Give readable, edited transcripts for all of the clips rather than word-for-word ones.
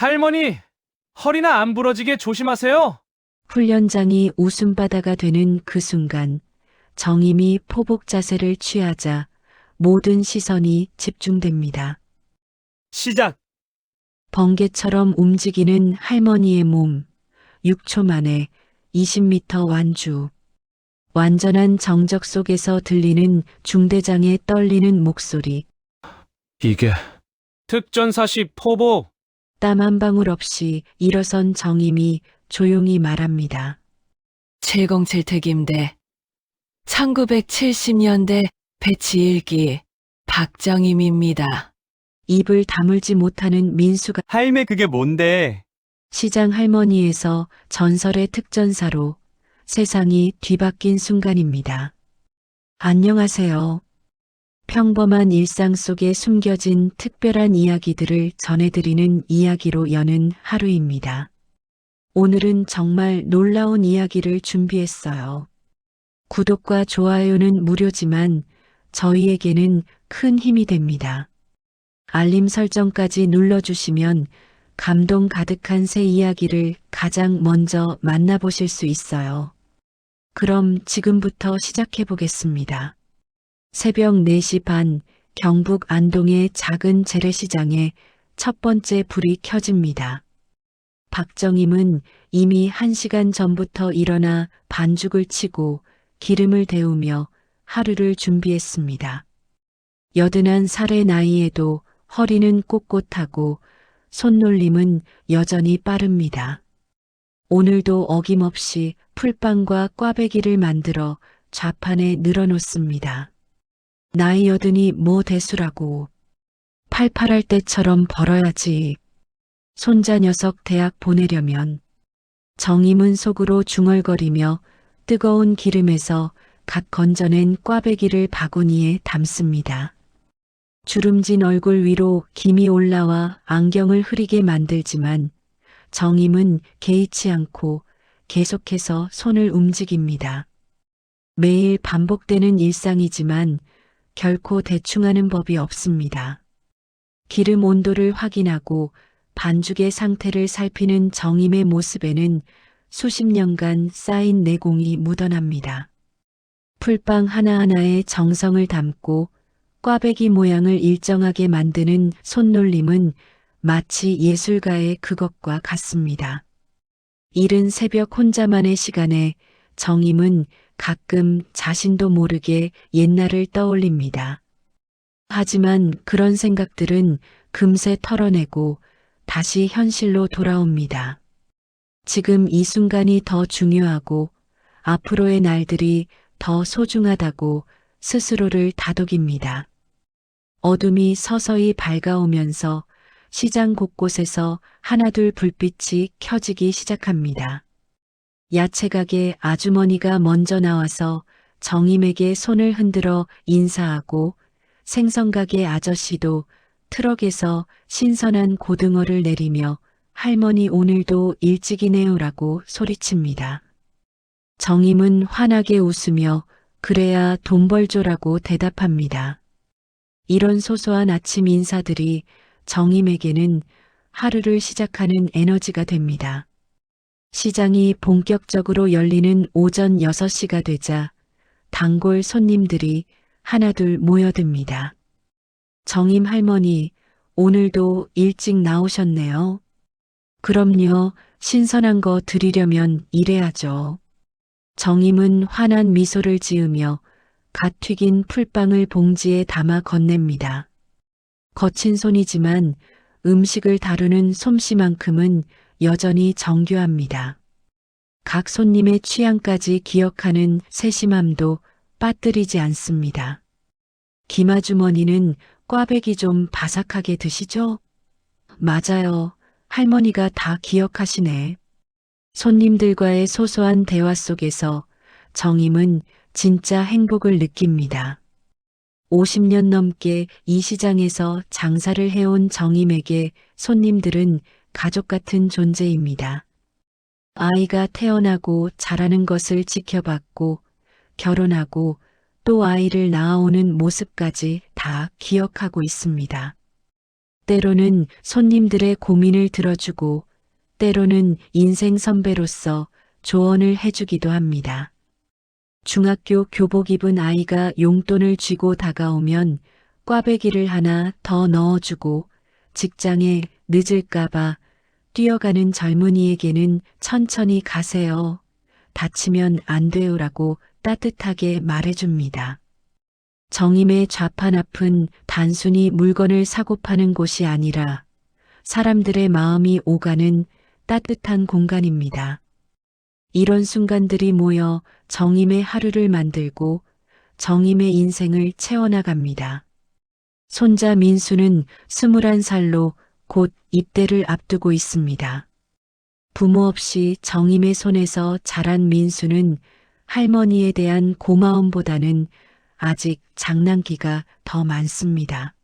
할머니, 허리나 안 부러지게 조심하세요. 훈련장이 웃음바다가 되는 그 순간 정임이 포복 자세를 취하자 모든 시선이 집중됩니다. 시작. 번개처럼 움직이는 할머니의 몸, 6초 만에 20m 완주. 완전한 정적 속에서 들리는 중대장의 떨리는 목소리, 이게 특전사시 포복. 땀 한 방울 없이 일어선 정임이 조용히 말합니다. 707 특임대 1970년대 배치 1기 박정임입니다. 입을 다물지 못하는 민수가 할매 그게 뭔데? 시장 할머니에서 전설의 특전사로 세상이 뒤바뀐 순간입니다. 안녕하세요. 평범한 일상 속에 숨겨진 특별한 이야기들을 전해드리는 이야기로 여는 하루입니다. 오늘은 정말 놀라운 이야기를 준비했어요. 구독과 좋아요는 무료지만 저희에게는 큰 힘이 됩니다. 알림 설정까지 눌러주시면 감동 가득한 새 이야기를 가장 먼저 만나보실 수 있어요. 그럼 지금부터 시작해 보겠습니다. 새벽 4시 반 경북 안동의 작은 재래시장에 첫 번째 불이 켜집니다. 박정임은 이미 1시간 전부터 일어나 반죽을 치고 기름을 데우며 하루를 준비했습니다. 여든한 살의 나이에도 허리는 꼿꼿하고 손놀림은 여전히 빠릅니다. 오늘도 어김없이 풀빵과 꽈배기를 만들어 좌판에 늘어놓습니다. 나이 여든이 뭐 대수라고. 팔팔할 때처럼 벌어야지. 손자 녀석 대학 보내려면. 정임은 속으로 중얼거리며 뜨거운 기름에서 갓 건져낸 꽈배기를 바구니에 담습니다. 주름진 얼굴 위로 김이 올라와 안경을 흐리게 만들지만 정임은 개의치 않고 계속해서 손을 움직입니다. 매일 반복되는 일상이지만 결코 대충하는 법이 없습니다. 기름 온도를 확인하고 반죽의 상태를 살피는 정임의 모습에는 수십 년간 쌓인 내공이 묻어납니다. 풀빵 하나하나에 정성을 담고 꽈배기 모양을 일정하게 만드는 손놀림은 마치 예술가의 그것과 같습니다. 이른 새벽 혼자만의 시간에 정임은 가끔 자신도 모르게 옛날을 떠올립니다. 하지만 그런 생각들은 금세 털어내고 다시 현실로 돌아옵니다. 지금 이 순간이 더 중요하고 앞으로의 날들이 더 소중하다고 스스로를 다독입니다. 어둠이 서서히 밝아오면서 시장 곳곳에서 하나둘 불빛이 켜지기 시작합니다. 야채가게 아주머니가 먼저 나와서 정임에게 손을 흔들어 인사하고 생선가게 아저씨도 트럭에서 신선한 고등어를 내리며 할머니 오늘도 일찍이네요라고 소리칩니다. 정임은 환하게 웃으며 그래야 돈 벌죠라고 대답합니다. 이런 소소한 아침 인사들이 정임에게는 하루를 시작하는 에너지가 됩니다. 시장이 본격적으로 열리는 오전 6시가 되자 단골 손님들이 하나둘 모여듭니다. 정임 할머니, 오늘도 일찍 나오셨네요. 그럼요, 신선한 거 드리려면 이래야죠. 정임은 환한 미소를 지으며 갓 튀긴 풀빵을 봉지에 담아 건넵니다. 거친 손이지만 음식을 다루는 솜씨만큼은 여전히 정교합니다. 각 손님의 취향까지 기억하는 세심함도 빠뜨리지 않습니다. 김아주머니는 꽈배기 좀 바삭하게 드시죠? 맞아요. 할머니가 다 기억하시네. 손님들과의 소소한 대화 속에서 정임은 진짜 행복을 느낍니다. 50년 넘게 이 시장에서 장사를 해온 정임에게 손님들은 가족 같은 존재입니다. 아이가 태어나고 자라는 것을 지켜봤고 결혼하고 또 아이를 낳아오는 모습까지 다 기억하고 있습니다. 때로는 손님들의 고민을 들어주고 때로는 인생 선배로서 조언을 해주기도 합니다. 중학교 교복 입은 아이가 용돈을 쥐고 다가오면 꽈배기를 하나 더 넣어주고 직장에 늦을까봐 뛰어가는 젊은이에게는 천천히 가세요. 다치면 안 돼요라고 따뜻하게 말해줍니다. 정임의 좌판 앞은 단순히 물건을 사고 파는 곳이 아니라 사람들의 마음이 오가는 따뜻한 공간입니다. 이런 순간들이 모여 정임의 하루를 만들고 정임의 인생을 채워나갑니다. 손자 민수는 21살로 곧 입대를 앞두고 있습니다. 부모 없이 정임의 손에서 자란 민수는 할머니에 대한 고마움보다는 아직 장난기가 더 많습니다.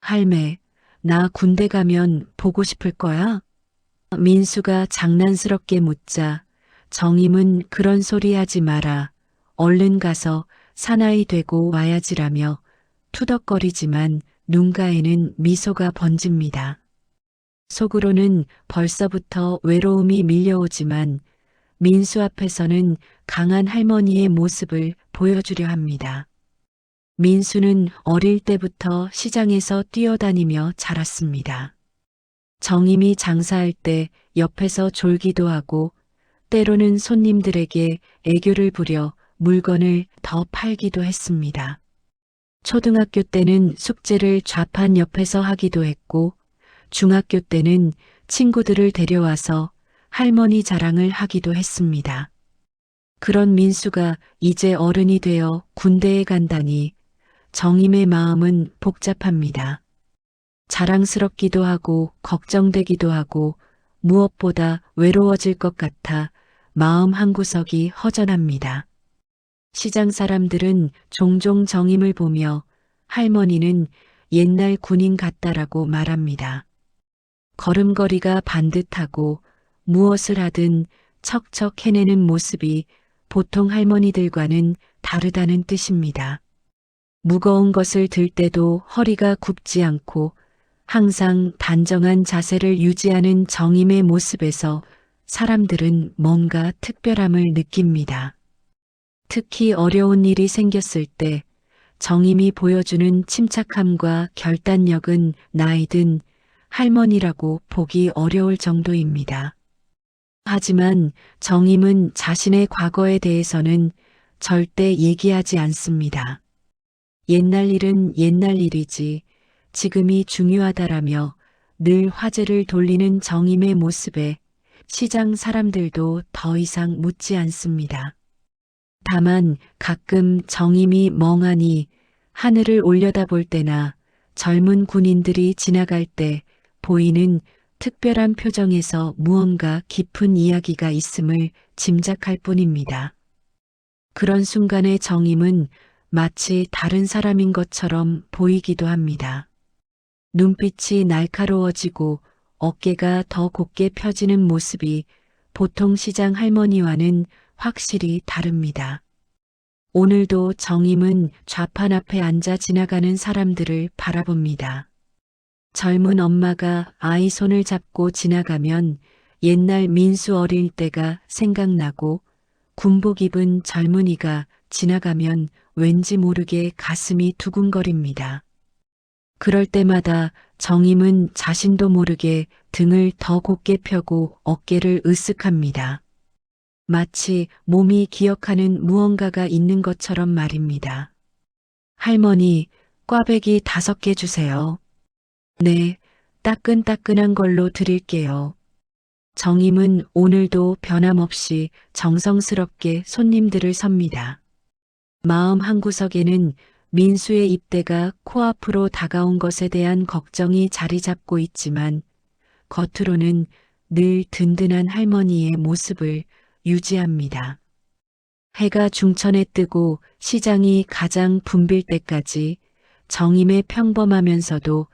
할매, 나 군대 가면 보고 싶을 거야? 민수가 장난스럽게 묻자 정임은 그런 소리 하지 마라. 얼른 가서 사나이 되고 와야지라며 투덕거리지만 눈가에는 미소가 번집니다. 속으로는 벌써부터 외로움이 밀려오지만 민수 앞에서는 강한 할머니의 모습을 보여주려 합니다. 민수는 어릴 때부터 시장에서 뛰어다니며 자랐습니다. 정임이 장사할 때 옆에서 졸기도 하고 때로는 손님들에게 애교를 부려 물건을 더 팔기도 했습니다. 초등학교 때는 숙제를 좌판 옆에서 하기도 했고 중학교 때는 친구들을 데려와서 할머니 자랑을 하기도 했습니다. 그런 민수가 이제 어른이 되어 군대에 간다니 정임의 마음은 복잡합니다. 자랑스럽기도 하고 걱정되기도 하고 무엇보다 외로워질 것 같아 마음 한구석이 허전합니다. 시장 사람들은 종종 정임을 보며 할머니는 옛날 군인 같다라고 말합니다. 걸음걸이가 반듯하고 무엇을 하든 척척 해내는 모습이 보통 할머니들과는 다르다는 뜻입니다. 무거운 것을 들 때도 허리가 굽지 않고 항상 단정한 자세를 유지하는 정임의 모습에서 사람들은 뭔가 특별함을 느낍니다. 특히 어려운 일이 생겼을 때 정임이 보여주는 침착함과 결단력은 나이든 할머니라고 보기 어려울 정도입니다. 하지만 정임은 자신의 과거에 대해서는 절대 얘기하지 않습니다. 옛날 일은 옛날 일이지 지금이 중요하다라며 늘 화제를 돌리는 정임의 모습에 시장 사람들도 더 이상 묻지 않습니다. 다만 가끔 정임이 멍하니 하늘을 올려다볼 때나 젊은 군인들이 지나갈 때 보이는 특별한 표정에서 무언가 깊은 이야기가 있음을 짐작할 뿐입니다. 그런 순간에 정임은 마치 다른 사람인 것처럼 보이기도 합니다. 눈빛이 날카로워지고 어깨가 더 곧게 펴지는 모습이 보통 시장 할머니와는 확실히 다릅니다. 오늘도 정임은 좌판 앞에 앉아 지나가는 사람들을 바라봅니다. 젊은 엄마가 아이 손을 잡고 지나가면 옛날 민수 어릴 때가 생각나고 군복 입은 젊은이가 지나가면 왠지 모르게 가슴이 두근거립니다. 그럴 때마다 정임은 자신도 모르게 등을 더 곧게 펴고 어깨를 으쓱합니다. 마치 몸이 기억하는 무언가가 있는 것처럼 말입니다. 할머니, 꽈배기 5개 주세요. 네, 따끈따끈한 걸로 드릴게요. 정임은 오늘도 변함없이 정성스럽게 손님들을 섭니다. 마음 한구석에는 민수의 입대가 코앞으로 다가온 것에 대한 걱정이 자리 잡고 있지만 겉으로는 늘 든든한 할머니의 모습을 유지합니다. 해가 중천에 뜨고 시장이 가장 붐빌 때까지 정임의 평범하면서도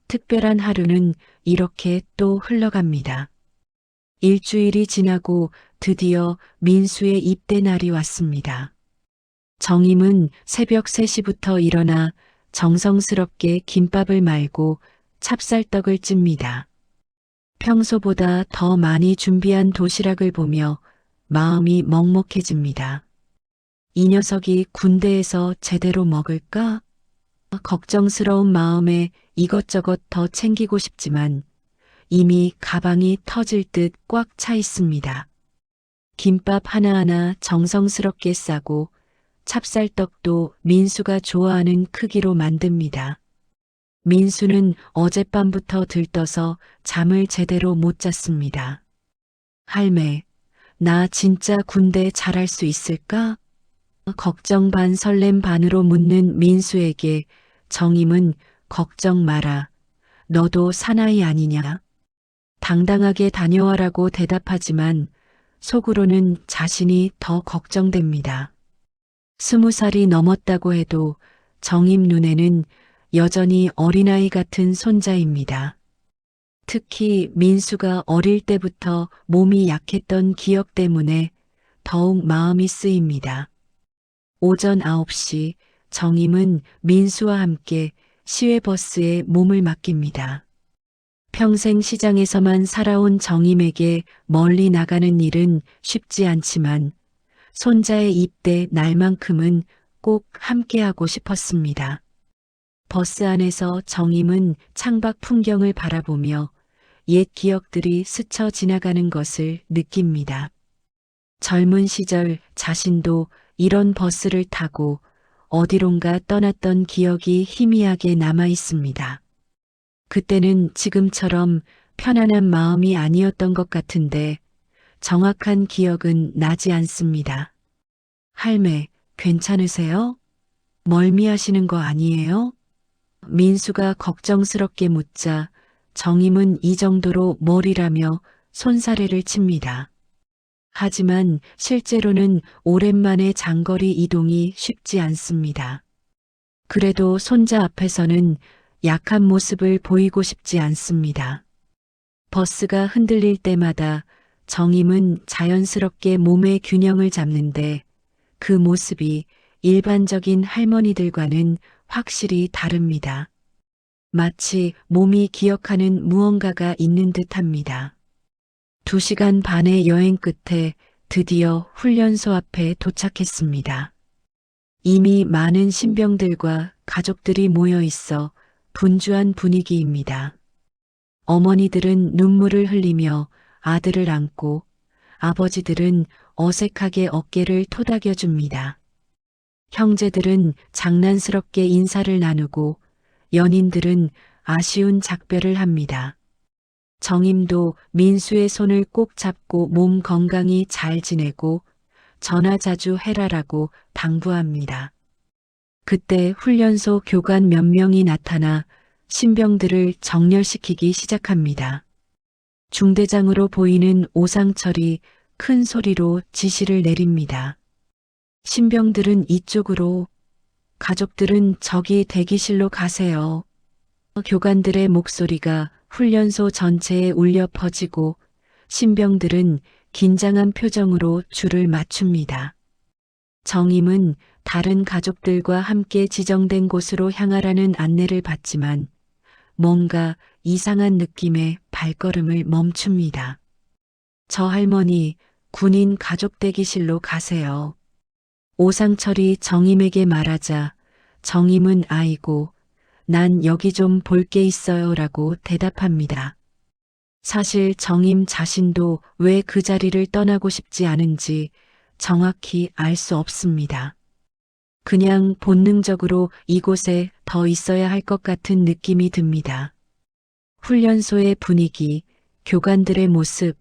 특별한 하루는 이렇게 또 흘러갑니다. 일주일이 지나고 드디어 민수의 입대 날이 왔습니다. 정임은 새벽 3시부터 일어나 정성스럽게 김밥을 말고 찹쌀떡을 찝니다. 평소보다 더 많이 준비한 도시락을 보며 마음이 먹먹해집니다. 이 녀석이 군대에서 제대로 먹을까? 걱정스러운 마음에 이것저것 더 챙기고 싶지만 이미 가방이 터질 듯 꽉 차 있습니다. 김밥 하나하나 정성스럽게 싸고 찹쌀떡도 민수가 좋아하는 크기로 만듭니다. 민수는 어젯밤부터 들떠서 잠을 제대로 못 잤습니다. 할매, 나 진짜 군대 잘할 수 있을까? 걱정 반 설렘 반으로 묻는 민수에게 정임은 걱정 마라. 너도 사나이 아니냐? 당당하게 다녀와라고 대답하지만 속으로는 자신이 더 걱정됩니다. 20살이 넘었다고 해도 정임 눈에는 여전히 어린아이 같은 손자입니다. 특히 민수가 어릴 때부터 몸이 약했던 기억 때문에 더욱 마음이 쓰입니다. 오전 9시 정임은 민수와 함께 시외버스에 몸을 맡깁니다. 평생 시장에서만 살아온 정임에게 멀리 나가는 일은 쉽지 않지만 손자의 입대 날만큼은 꼭 함께하고 싶었습니다. 버스 안에서 정임은 창밖 풍경을 바라보며 옛 기억들이 스쳐 지나가는 것을 느낍니다. 젊은 시절 자신도 이런 버스를 타고 어디론가 떠났던 기억이 희미하게 남아 있습니다. 그때는 지금처럼 편안한 마음이 아니었던 것 같은데 정확한 기억은 나지 않습니다. 할매, 괜찮으세요? 멀미하시는 거 아니에요? 민수가 걱정스럽게 묻자 정임은 이 정도로 머리라며 손사래를 칩니다. 하지만 실제로는 오랜만에 장거리 이동이 쉽지 않습니다. 그래도 손자 앞에서는 약한 모습을 보이고 싶지 않습니다. 버스가 흔들릴 때마다 정임은 자연스럽게 몸의 균형을 잡는데 그 모습이 일반적인 할머니들과는 확실히 다릅니다. 마치 몸이 기억하는 무언가가 있는 듯합니다. 2시간 반의 여행 끝에 드디어 훈련소 앞에 도착했습니다. 이미 많은 신병들과 가족들이 모여 있어 분주한 분위기입니다. 어머니들은 눈물을 흘리며 아들을 안고 아버지들은 어색하게 어깨를 토닥여줍니다. 형제들은 장난스럽게 인사를 나누고 연인들은 아쉬운 작별을 합니다. 정임도 민수의 손을 꼭 잡고 몸 건강히 잘 지내고 전화 자주 해라라고 당부합니다. 그때 훈련소 교관 몇 명이 나타나 신병들을 정렬시키기 시작합니다. 중대장으로 보이는 오상철이 큰 소리로 지시를 내립니다. 신병들은 이쪽으로, 가족들은 저기 대기실로 가세요. 교관들의 목소리가 훈련소 전체에 울려 퍼지고 신병들은 긴장한 표정으로 줄을 맞춥니다. 정임은 다른 가족들과 함께 지정된 곳으로 향하라는 안내를 받지만 뭔가 이상한 느낌에 발걸음을 멈춥니다. 저 할머니, 군인 가족 대기실로 가세요. 오상철이 정임에게 말하자 정임은 아이고, 난 여기 좀 볼 게 있어요 라고 대답합니다. 사실 정임 자신도 왜 그 자리를 떠나고 싶지 않은지 정확히 알 수 없습니다. 그냥 본능적으로 이곳에 더 있어야 할 것 같은 느낌이 듭니다. 훈련소의 분위기, 교관들의 모습,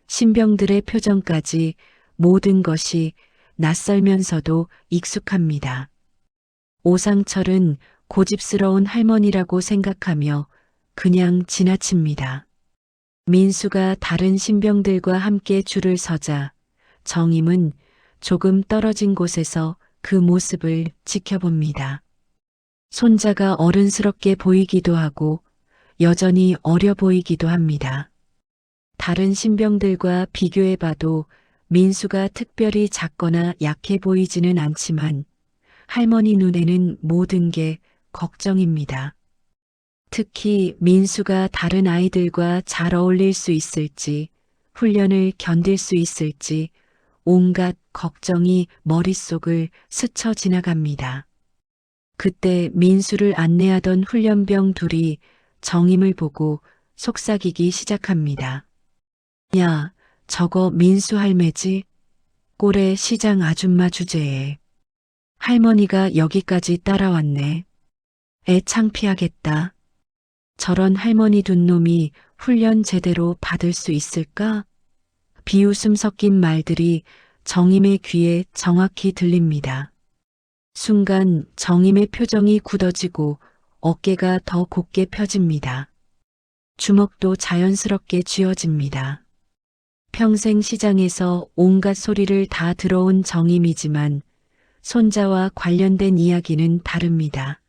신병들의 표정까지 모든 것이 낯설면서도 익숙합니다. 오상철은 고집스러운 할머니라고 생각하며 그냥 지나칩니다. 민수가 다른 신병들과 함께 줄을 서자 정임은 조금 떨어진 곳에서 그 모습을 지켜봅니다. 손자가 어른스럽게 보이기도 하고 여전히 어려 보이기도 합니다. 다른 신병들과 비교해봐도 민수가 특별히 작거나 약해 보이지는 않지만 할머니 눈에는 모든 게 걱정입니다. 특히 민수가 다른 아이들과 잘 어울릴 수 있을지, 훈련을 견딜 수 있을지, 온갖 걱정이 머릿속을 스쳐 지나갑니다. 그때 민수를 안내하던 훈련병 둘이 정임을 보고 속삭이기 시작합니다. 야, 저거 민수 할매지? 꼴에 시장 아줌마 주제에. 할머니가 여기까지 따라왔네. 애 창피하겠다. 저런 할머니 둔 놈이 훈련 제대로 받을 수 있을까? 비웃음 섞인 말들이 정임의 귀에 정확히 들립니다. 순간 정임의 표정이 굳어지고 어깨가 더 곧게 펴집니다. 주먹도 자연스럽게 쥐어집니다. 평생 시장에서 온갖 소리를 다 들어온 정임이지만 손자와 관련된 이야기는 다릅니다.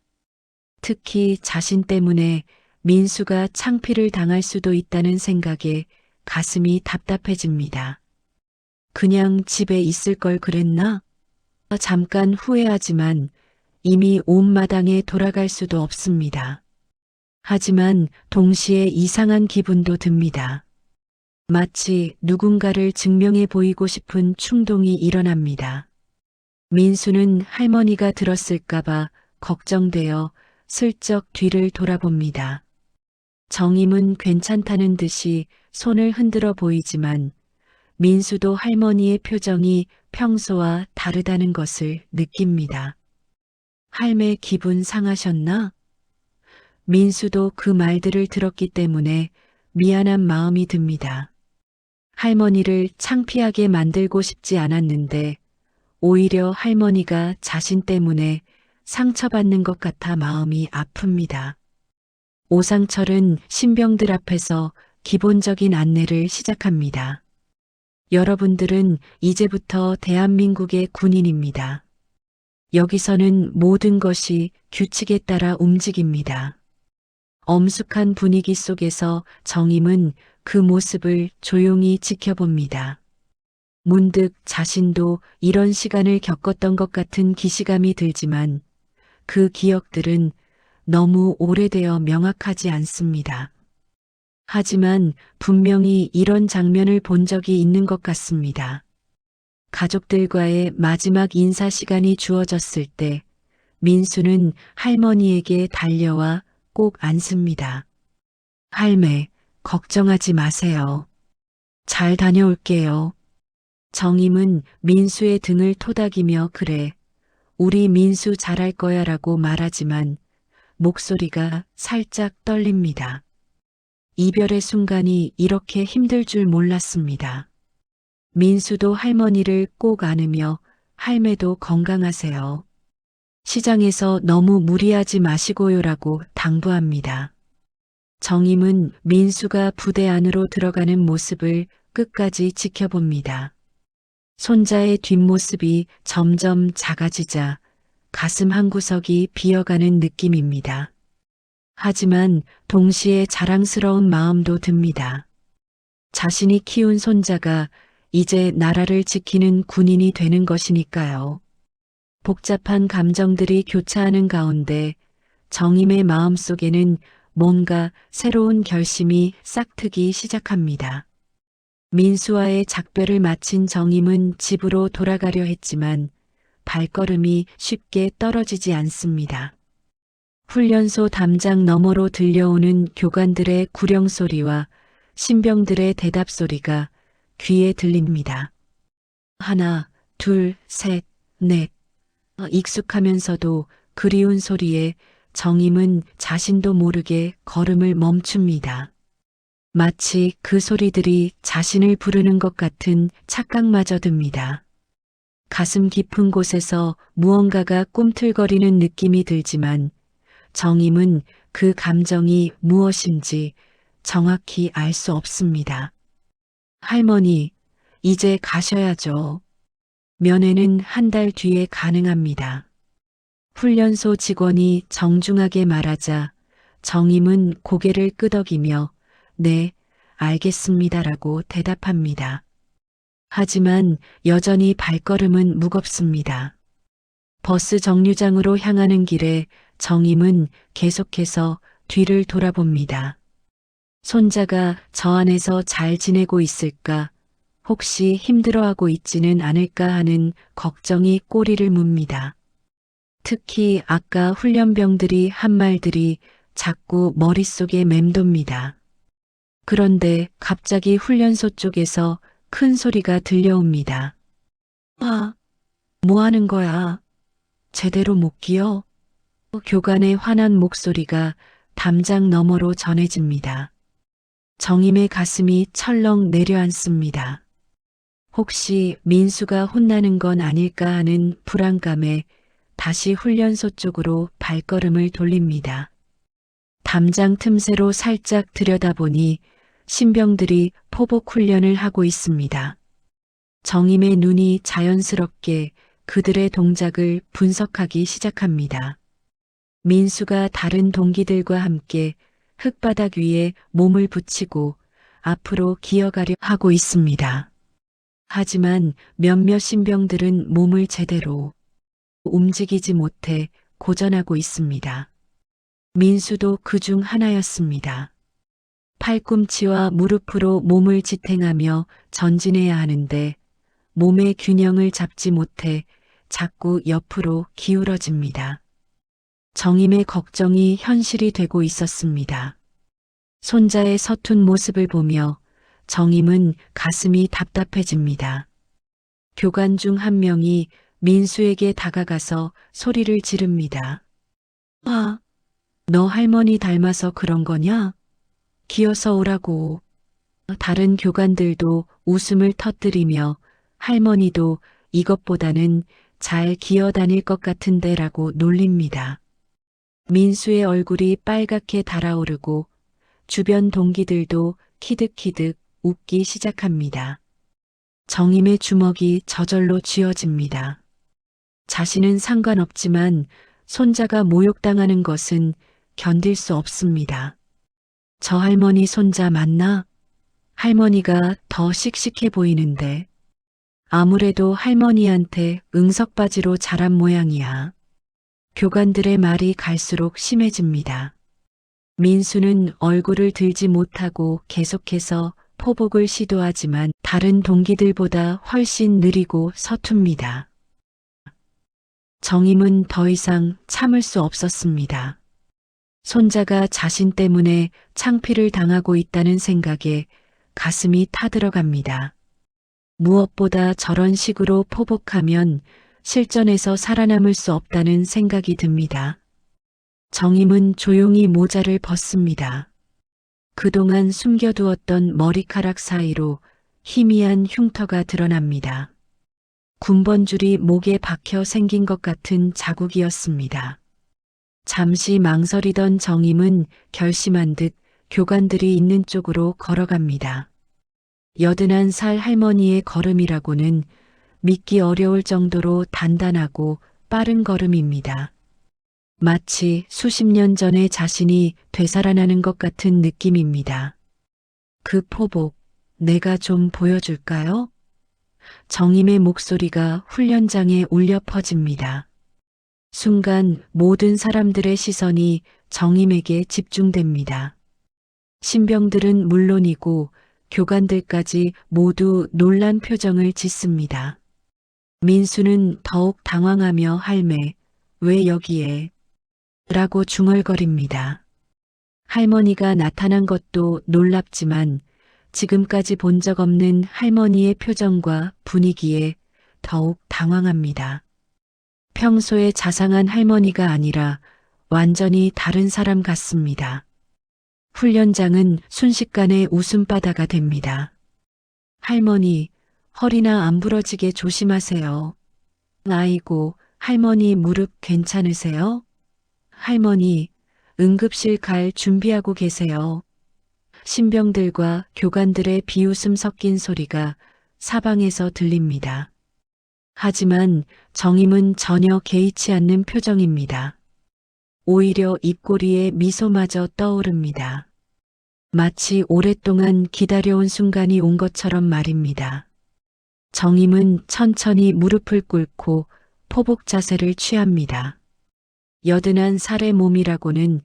특히 자신 때문에 민수가 창피를 당할 수도 있다는 생각에 가슴이 답답해집니다. 그냥 집에 있을 걸 그랬나? 잠깐 후회하지만 이미 온 마당에 돌아갈 수도 없습니다. 하지만 동시에 이상한 기분도 듭니다. 마치 누군가를 증명해 보이고 싶은 충동이 일어납니다. 민수는 할머니가 들었을까봐 걱정되어 슬쩍 뒤를 돌아봅니다. 정임은 괜찮다는 듯이 손을 흔들어 보이지만 민수도 할머니의 표정이 평소와 다르다는 것을 느낍니다. 할매 기분 상하셨나? 민수도 그 말들을 들었기 때문에 미안한 마음이 듭니다. 할머니를 창피하게 만들고 싶지 않았는데 오히려 할머니가 자신 때문에 상처받는 것 같아 마음이 아픕니다. 오상철은 신병들 앞에서 기본적인 안내를 시작합니다. 여러분들은 이제부터 대한민국의 군인입니다. 여기서는 모든 것이 규칙에 따라 움직입니다. 엄숙한 분위기 속에서 정임은 그 모습을 조용히 지켜봅니다. 문득 자신도 이런 시간을 겪었던 것 같은 기시감이 들지만 그 기억들은 너무 오래되어 명확하지 않습니다. 하지만 분명히 이런 장면을 본 적이 있는 것 같습니다. 가족들과의 마지막 인사 시간이 주어졌을 때 민수는 할머니에게 달려와 꼭 안습니다. 할매, 걱정하지 마세요. 잘 다녀올게요. 정임은 민수의 등을 토닥이며 그래, 우리 민수 잘할 거야 라고 말하지만 목소리가 살짝 떨립니다. 이별의 순간이 이렇게 힘들 줄 몰랐습니다. 민수도 할머니를 꼭 안으며 할매도 건강하세요. 시장에서 너무 무리하지 마시고요라고 당부합니다. 정임은 민수가 부대 안으로 들어가는 모습을 끝까지 지켜봅니다. 손자의 뒷모습이 점점 작아지자 가슴 한구석이 비어가는 느낌입니다. 하지만 동시에 자랑스러운 마음도 듭니다. 자신이 키운 손자가 이제 나라를 지키는 군인이 되는 것이니까요. 복잡한 감정들이 교차하는 가운데 정임의 마음속에는 뭔가 새로운 결심이 싹트기 시작합니다. 민수와의 작별을 마친 정임은 집으로 돌아가려 했지만 발걸음이 쉽게 떨어지지 않습니다. 훈련소 담장 너머로 들려오는 교관들의 구령 소리와 신병들의 대답 소리가 귀에 들립니다. 하나, 둘, 셋, 넷. 익숙하면서도 그리운 소리에 정임은 자신도 모르게 걸음을 멈춥니다. 마치 그 소리들이 자신을 부르는 것 같은 착각마저 듭니다. 가슴 깊은 곳에서 무언가가 꿈틀거리는 느낌이 들지만 정임은 그 감정이 무엇인지 정확히 알 수 없습니다. 할머니, 이제 가셔야죠. 면회는 한 달 뒤에 가능합니다. 훈련소 직원이 정중하게 말하자 정임은 고개를 끄덕이며 네, 알겠습니다라고 대답합니다. 하지만 여전히 발걸음은 무겁습니다. 버스 정류장으로 향하는 길에 정임은 계속해서 뒤를 돌아봅니다. 손자가 저 안에서 잘 지내고 있을까? 혹시 힘들어하고 있지는 않을까 하는 걱정이 꼬리를 뭅니다. 특히 아까 훈련병들이 한 말들이 자꾸 머릿속에 맴돕니다. 그런데 갑자기 훈련소 쪽에서 큰 소리가 들려옵니다. 아, 뭐 하는 거야? 제대로 못 끼어? 교관의 화난 목소리가 담장 너머로 전해집니다. 정임의 가슴이 철렁 내려앉습니다. 혹시 민수가 혼나는 건 아닐까 하는 불안감에 다시 훈련소 쪽으로 발걸음을 돌립니다. 담장 틈새로 살짝 들여다보니 신병들이 포복 훈련을 하고 있습니다. 정임의 눈이 자연스럽게 그들의 동작을 분석하기 시작합니다. 민수가 다른 동기들과 함께 흙바닥 위에 몸을 붙이고 앞으로 기어가려 하고 있습니다. 하지만 몇몇 신병들은 몸을 제대로 움직이지 못해 고전하고 있습니다. 민수도 그 중 하나였습니다. 팔꿈치와 무릎으로 몸을 지탱하며 전진해야 하는데 몸의 균형을 잡지 못해 자꾸 옆으로 기울어집니다. 정임의 걱정이 현실이 되고 있었습니다. 손자의 서툰 모습을 보며 정임은 가슴이 답답해집니다. 교관 중 한 명이 민수에게 다가가서 소리를 지릅니다. 아, 너 할머니 닮아서 그런 거냐? 기어서 오라고. 다른 교관들도 웃음을 터뜨리며 할머니도 이것보다는 잘 기어 다닐 것 같은데라고 놀립니다. 민수의 얼굴이 빨갛게 달아오르고 주변 동기들도 키득키득 웃기 시작합니다. 정임의 주먹이 저절로 쥐어집니다. 자신은 상관없지만 손자가 모욕당하는 것은 견딜 수 없습니다. 저 할머니 손자 맞나? 할머니가 더 씩씩해 보이는데. 아무래도 할머니한테 응석바지로 자란 모양이야. 교관들의 말이 갈수록 심해집니다. 민수는 얼굴을 들지 못하고 계속해서 포복을 시도하지만 다른 동기들보다 훨씬 느리고 서툽니다. 정임은 더 이상 참을 수 없었습니다. 손자가 자신 때문에 창피를 당하고 있다는 생각에 가슴이 타들어갑니다. 무엇보다 저런 식으로 포복하면 실전에서 살아남을 수 없다는 생각이 듭니다. 정임은 조용히 모자를 벗습니다. 그동안 숨겨두었던 머리카락 사이로 희미한 흉터가 드러납니다. 군번줄이 목에 박혀 생긴 것 같은 자국이었습니다. 잠시 망설이던 정임은 결심한 듯 교관들이 있는 쪽으로 걸어갑니다. 81살 할머니의 걸음이라고는 믿기 어려울 정도로 단단하고 빠른 걸음입니다. 마치 수십 년 전의 자신이 되살아나는 것 같은 느낌입니다. 그 포복, 내가 좀 보여줄까요? 정임의 목소리가 훈련장에 울려 퍼집니다. 순간 모든 사람들의 시선이 정임에게 집중됩니다. 신병들은 물론이고 교관들까지 모두 놀란 표정을 짓습니다. 민수는 더욱 당황하며 할매, 왜 여기에? 라고 중얼거립니다. 할머니가 나타난 것도 놀랍지만 지금까지 본 적 없는 할머니의 표정과 분위기에 더욱 당황합니다. 평소에 자상한 할머니가 아니라 완전히 다른 사람 같습니다. 훈련장은 순식간에 웃음바다가 됩니다. 할머니, 허리나 안 부러지게 조심하세요. 아이고, 할머니 무릎 괜찮으세요? 할머니, 응급실 갈 준비하고 계세요. 신병들과 교관들의 비웃음 섞인 소리가 사방에서 들립니다. 하지만 정임은 전혀 개의치 않는 표정입니다. 오히려 입꼬리에 미소마저 떠오릅니다. 마치 오랫동안 기다려온 순간이 온 것처럼 말입니다. 정임은 천천히 무릎을 꿇고 포복 자세를 취합니다. 81살의 몸이라고는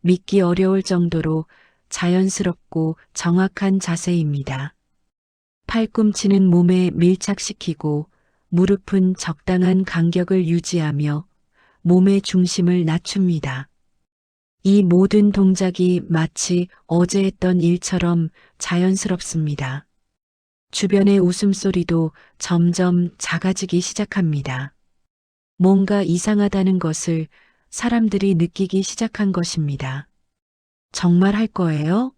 믿기 어려울 정도로 자연스럽고 정확한 자세입니다. 팔꿈치는 몸에 밀착시키고 무릎은 적당한 간격을 유지하며 몸의 중심을 낮춥니다. 이 모든 동작이 마치 어제 했던 일처럼 자연스럽습니다. 주변의 웃음소리도 점점 작아지기 시작합니다. 뭔가 이상하다는 것을 사람들이 느끼기 시작한 것입니다. 정말 할 거예요?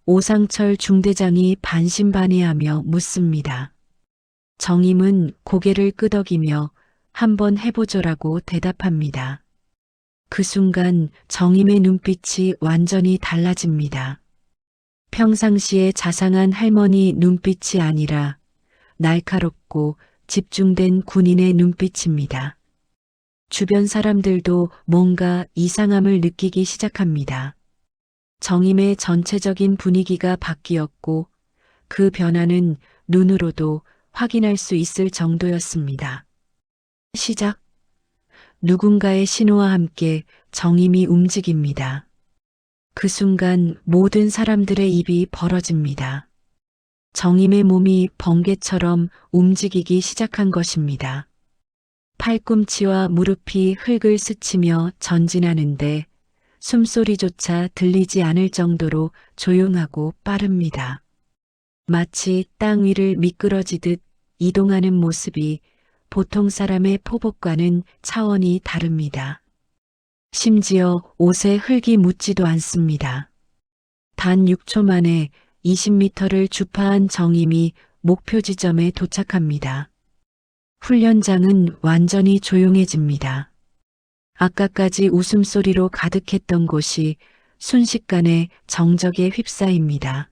오상철 중대장이 반신반의하며 묻습니다. 정임은 고개를 끄덕이며 한번 해보죠라고 대답합니다. 그 순간 정임의 눈빛이 완전히 달라집니다. 평상시에 자상한 할머니 눈빛이 아니라 날카롭고 집중된 군인의 눈빛입니다. 주변 사람들도 뭔가 이상함을 느끼기 시작합니다. 정임의 전체적인 분위기가 바뀌었고 그 변화는 눈으로도 확인할 수 있을 정도였습니다. 시작. 누군가의 신호와 함께 정임이 움직입니다. 그 순간 모든 사람들의 입이 벌어집니다. 정임의 몸이 번개처럼 움직이기 시작한 것입니다. 팔꿈치와 무릎이 흙을 스치며 전진하는데 숨소리조차 들리지 않을 정도로 조용하고 빠릅니다. 마치 땅 위를 미끄러지듯 이동하는 모습이 보통 사람의 포복과는 차원이 다릅니다. 심지어 옷에 흙이 묻지도 않습니다. 단 6초 만에 20m를 주파한 정임이 목표 지점에 도착합니다. 훈련장은 완전히 조용해집니다. 아까까지 웃음소리로 가득했던 곳이 순식간에 정적에 휩싸입니다.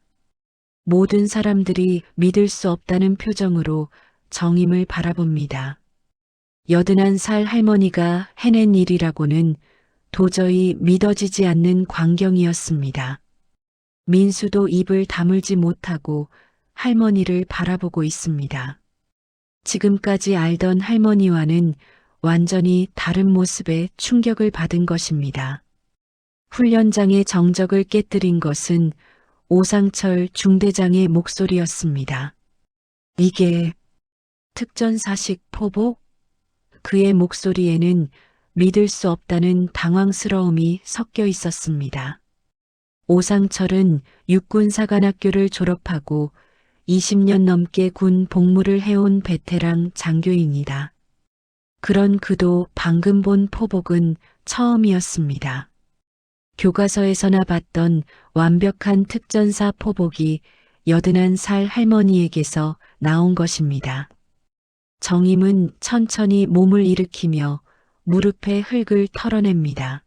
모든 사람들이 믿을 수 없다는 표정으로 정임을 바라봅니다. 81살 할머니가 해낸 일이라고는 도저히 믿어지지 않는 광경이었습니다. 민수도 입을 다물지 못하고 할머니를 바라보고 있습니다. 지금까지 알던 할머니와는 완전히 다른 모습에 충격을 받은 것입니다. 훈련장의 정적을 깨뜨린 것은 오상철 중대장의 목소리였습니다. 이게 특전사식 포복? 그의 목소리에는 믿을 수 없다는 당황스러움이 섞여 있었습니다. 오상철은 육군사관학교를 졸업하고 20년 넘게 군 복무를 해온 베테랑 장교입니다. 그런 그도 방금 본 포복은 처음이었습니다. 교과서에서나 봤던 완벽한 특전사 포복이 81살 할머니에게서 나온 것입니다. 정임은 천천히 몸을 일으키며 무릎에 흙을 털어냅니다.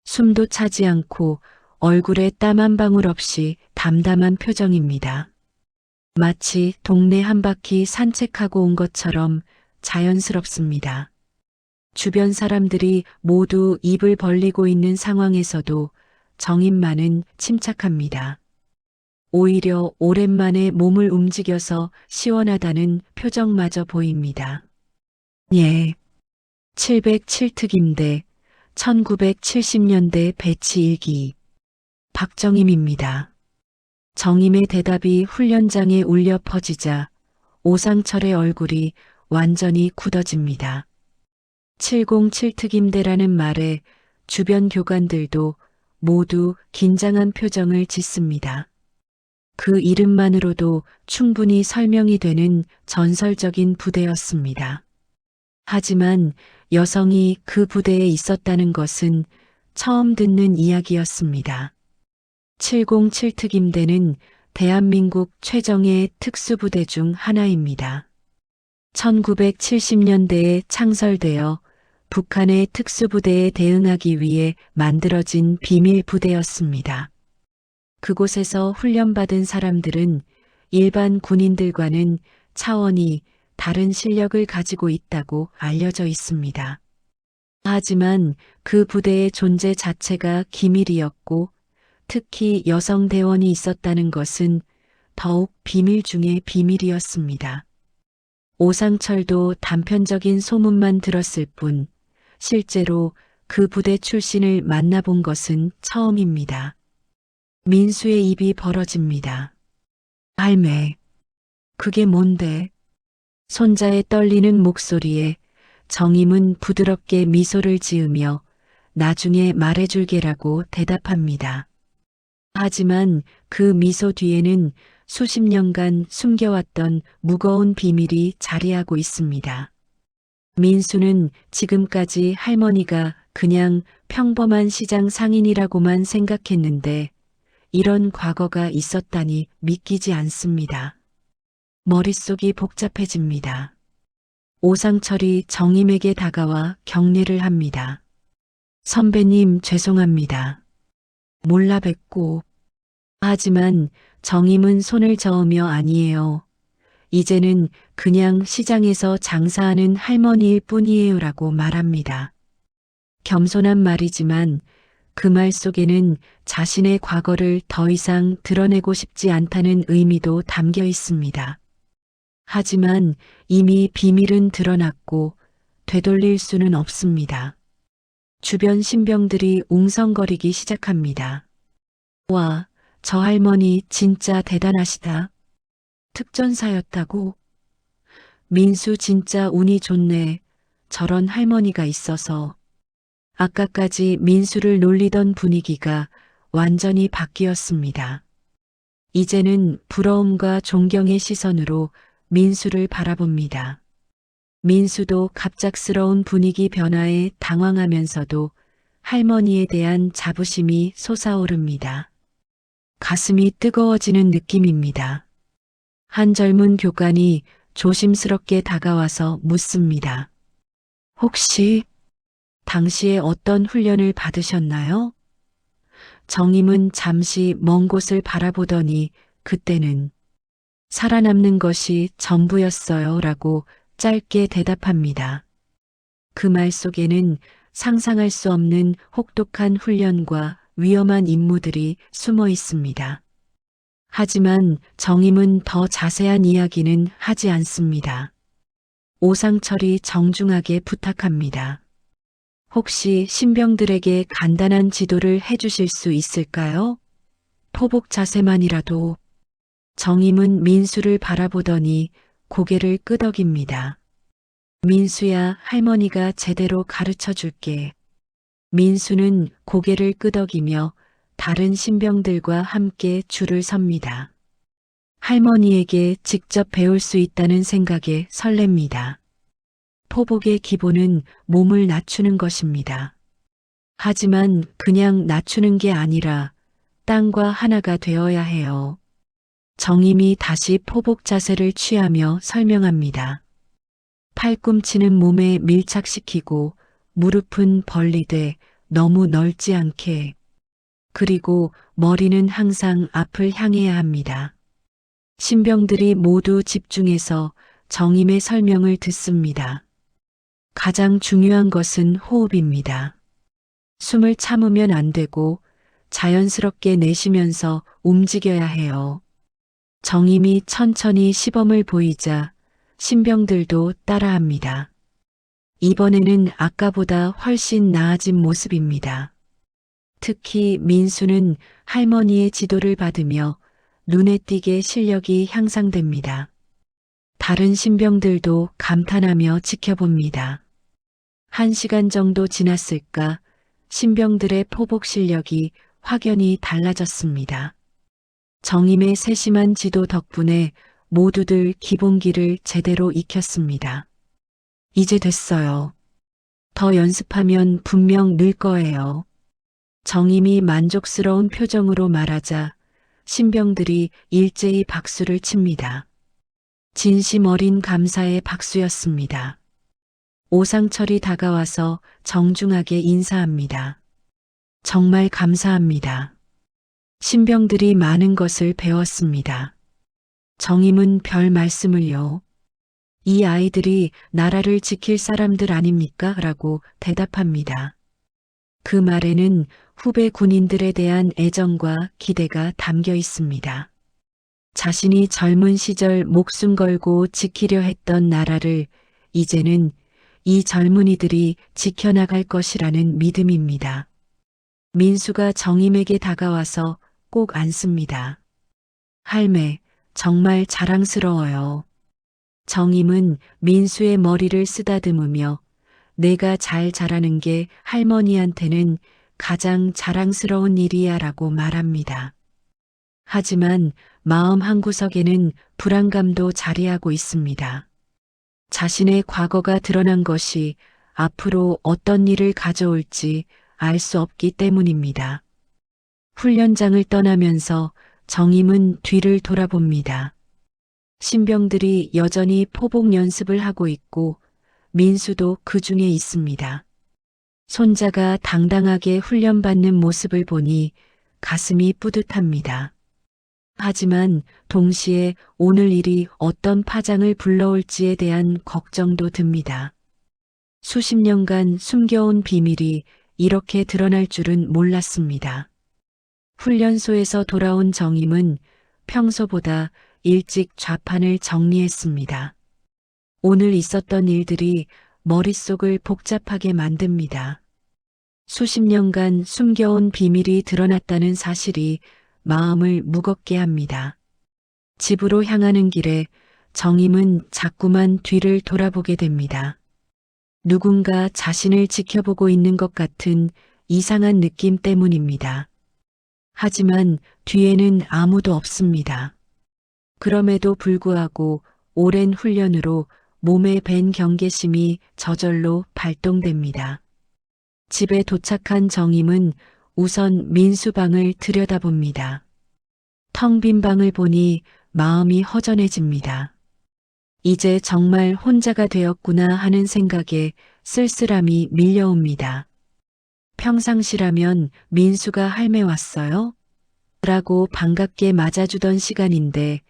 숨도 차지 않고 얼굴에 땀 한 방울 없이 담담한 표정입니다. 마치 동네 한 바퀴 산책하고 온 것처럼 자연스럽습니다. 주변 사람들이 모두 입을 벌리고 있는 상황에서도 정임만은 침착합니다. 오히려 오랜만에 몸을 움직여서 시원하다는 표정마저 보입니다. 예. 707특임대 1970년대 배치 일기 박정임입니다. 정임의 대답이 훈련장에 울려 퍼지자 오상철의 얼굴이 완전히 굳어집니다. 707특임대라는 말에 주변 교관들도 모두 긴장한 표정을 짓습니다. 그 이름만으로도 충분히 설명이 되는 전설적인 부대였습니다. 하지만 여성이 그 부대에 있었다는 것은 처음 듣는 이야기였습니다. 707특임대는 대한민국 최정예 특수부대 중 하나입니다. 1970년대에 창설되어 북한의 특수부대에 대응하기 위해 만들어진 비밀 부대였습니다. 그곳에서 훈련받은 사람들은 일반 군인들과는 차원이 다른 실력을 가지고 있다고 알려져 있습니다. 하지만 그 부대의 존재 자체가 기밀이었고 특히 여성 대원이 있었다는 것은 더욱 비밀 중의 비밀이었습니다. 오상철도 단편적인 소문만 들었을 뿐 실제로 그 부대 출신을 만나본 것은 처음입니다. 민수의 입이 벌어집니다. 할매, 그게 뭔데? 손자의 떨리는 목소리에 정임은 부드럽게 미소를 지으며 나중에 말해줄게라고 대답합니다. 하지만 그 미소 뒤에는 수십 년간 숨겨왔던 무거운 비밀이 자리하고 있습니다. 민수는 지금까지 할머니가 그냥 평범한 시장 상인이라고만 생각했는데 이런 과거가 있었다니 믿기지 않습니다. 머릿속이 복잡해집니다. 오상철이 정임에게 다가와 격려를 합니다. 선배님 죄송합니다. 몰라 뵙고. 하지만 정임은 손을 저으며 아니에요. 이제는 그냥 시장에서 장사하는 할머니일 뿐이에요라고 말합니다. 겸손한 말이지만 그 말 속에는 자신의 과거를 더 이상 드러내고 싶지 않다는 의미도 담겨 있습니다. 하지만 이미 비밀은 드러났고 되돌릴 수는 없습니다. 주변 신병들이 웅성거리기 시작합니다. 와, 저 할머니 진짜 대단하시다. 특전사였다고? 민수 진짜 운이 좋네. 저런 할머니가 있어서. 아까까지 민수를 놀리던 분위기가 완전히 바뀌었습니다. 이제는 부러움과 존경의 시선으로 민수를 바라봅니다. 민수도 갑작스러운 분위기 변화에 당황하면서도 할머니에 대한 자부심이 솟아오릅니다. 가슴이 뜨거워지는 느낌입니다. 한 젊은 교관이 조심스럽게 다가와서 묻습니다. 혹시 당시에 어떤 훈련을 받으셨나요? 정임은 잠시 먼 곳을 바라보더니 그때는 살아남는 것이 전부였어요 라고 짧게 대답합니다. 그 말 속에는 상상할 수 없는 혹독한 훈련과 위험한 임무들이 숨어 있습니다. 하지만 정임은 더 자세한 이야기는 하지 않습니다. 오상철이 정중하게 부탁합니다. 혹시 신병들에게 간단한 지도를 해주실 수 있을까요? 포복 자세만이라도. 정임은 민수를 바라보더니 고개를 끄덕입니다. 민수야, 할머니가 제대로 가르쳐 줄게. 민수는 고개를 끄덕이며 다른 신병들과 함께 줄을 섭니다. 할머니에게 직접 배울 수 있다는 생각에 설렙니다. 포복의 기본은 몸을 낮추는 것입니다. 하지만 그냥 낮추는 게 아니라 땅과 하나가 되어야 해요. 정임이 다시 포복 자세를 취하며 설명합니다. 팔꿈치는 몸에 밀착시키고 무릎은 벌리되 너무 넓지 않게. 그리고 머리는 항상 앞을 향해야 합니다. 신병들이 모두 집중해서 정임의 설명을 듣습니다. 가장 중요한 것은 호흡입니다. 숨을 참으면 안 되고 자연스럽게 내쉬면서 움직여야 해요. 정임이 천천히 시범을 보이자 신병들도 따라합니다. 이번에는 아까보다 훨씬 나아진 모습입니다. 특히 민수는 할머니의 지도를 받으며 눈에 띄게 실력이 향상됩니다. 다른 신병들도 감탄하며 지켜봅니다. 1시간 정도 지났을까 신병들의 포복 실력이 확연히 달라졌습니다. 정임의 세심한 지도 덕분에 모두들 기본기를 제대로 익혔습니다. 이제 됐어요. 더 연습하면 분명 늘 거예요. 정임이 만족스러운 표정으로 말하자 신병들이 일제히 박수를 칩니다. 진심 어린 감사의 박수였습니다. 오상철이 다가와서 정중하게 인사합니다. 정말 감사합니다. 신병들이 많은 것을 배웠습니다. 정임은 별 말씀을요. 이 아이들이 나라를 지킬 사람들 아닙니까? 라고 대답합니다. 그 말에는 후배 군인들에 대한 애정과 기대가 담겨 있습니다. 자신이 젊은 시절 목숨 걸고 지키려 했던 나라를 이제는 이 젊은이들이 지켜나갈 것이라는 믿음입니다. 민수가 정임에게 다가와서 꼭 안습니다. 할매, 정말 자랑스러워요. 정임은 민수의 머리를 쓰다듬으며 내가 잘 자라는 게 할머니한테는 가장 자랑스러운 일이야 라고 말합니다. 하지만 마음 한구석에는 불안감도 자리하고 있습니다. 자신의 과거가 드러난 것이 앞으로 어떤 일을 가져올지 알 수 없기 때문입니다. 훈련장을 떠나면서 정임은 뒤를 돌아봅니다. 신병들이 여전히 포복 연습을 하고 있고 민수도 그 중에 있습니다. 손자가 당당하게 훈련받는 모습을 보니 가슴이 뿌듯합니다. 하지만 동시에 오늘 일이 어떤 파장을 불러올지에 대한 걱정도 듭니다. 수십 년간 숨겨온 비밀이 이렇게 드러날 줄은 몰랐습니다. 훈련소에서 돌아온 정임은 평소보다 일찍 좌판을 정리했습니다. 오늘 있었던 일들이 머릿속을 복잡하게 만듭니다. 수십 년간 숨겨온 비밀이 드러났다는 사실이 마음을 무겁게 합니다. 집으로 향하는 길에 정임은 자꾸만 뒤를 돌아보게 됩니다. 누군가 자신을 지켜보고 있는 것 같은 이상한 느낌 때문입니다. 하지만 뒤에는 아무도 없습니다. 그럼에도 불구하고 오랜 훈련으로 몸에 밴 경계심이 저절로 발동됩니다. 집에 도착한 정임은 우선 민수방을 들여다봅니다. 텅 빈 방을 보니 마음이 허전해집니다. 이제 정말 혼자가 되었구나 하는 생각에 쓸쓸함이 밀려옵니다. 평상시라면 민수가 할매 왔어요? 라고 반갑게 맞아주던 시간인데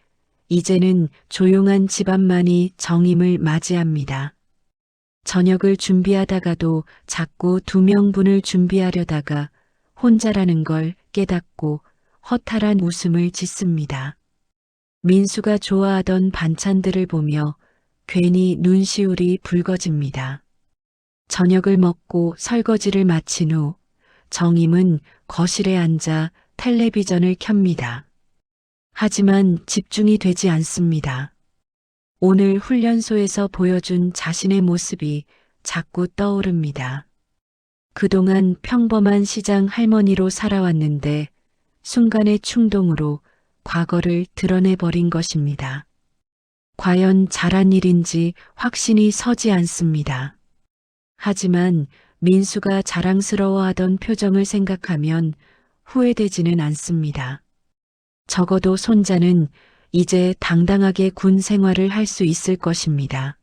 이제는 조용한 집안만이 정임을 맞이합니다. 저녁을 준비하다가도 자꾸 2명분을 준비하려다가 혼자라는 걸 깨닫고 허탈한 웃음을 짓습니다. 민수가 좋아하던 반찬들을 보며 괜히 눈시울이 붉어집니다. 저녁을 먹고 설거지를 마친 후 정임은 거실에 앉아 텔레비전을 켭니다. 하지만 집중이 되지 않습니다. 오늘 훈련소에서 보여준 자신의 모습이 자꾸 떠오릅니다. 그동안 평범한 시장 할머니로 살아왔는데 순간의 충동으로 과거를 드러내버린 것입니다. 과연 잘한 일인지 확신이 서지 않습니다. 하지만 민수가 자랑스러워하던 표정을 생각하면 후회되지는 않습니다. 적어도 손자는 이제 당당하게 군 생활을 할 수 있을 것입니다.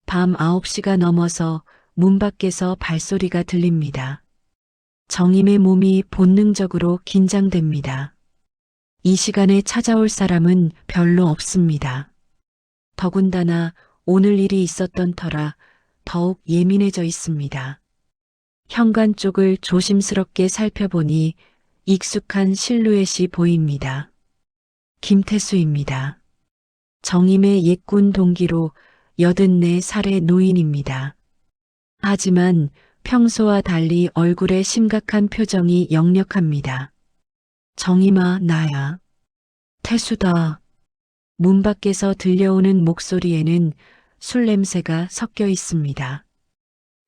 밤 9시가 넘어서 문 밖에서 발소리가 들립니다. 정임의 몸이 본능적으로 긴장됩니다. 이 시간에 찾아올 사람은 별로 없습니다. 더군다나 오늘 일이 있었던 터라 더욱 예민해져 있습니다. 현관 쪽을 조심스럽게 살펴보니 익숙한 실루엣이 보입니다. 김태수입니다. 정임의 옛군 동기로 84살의 노인입니다. 하지만 평소와 달리 얼굴에 심각한 표정이 역력합니다. 정임아, 나야. 태수다. 문 밖에서 들려오는 목소리에는 술 냄새가 섞여 있습니다.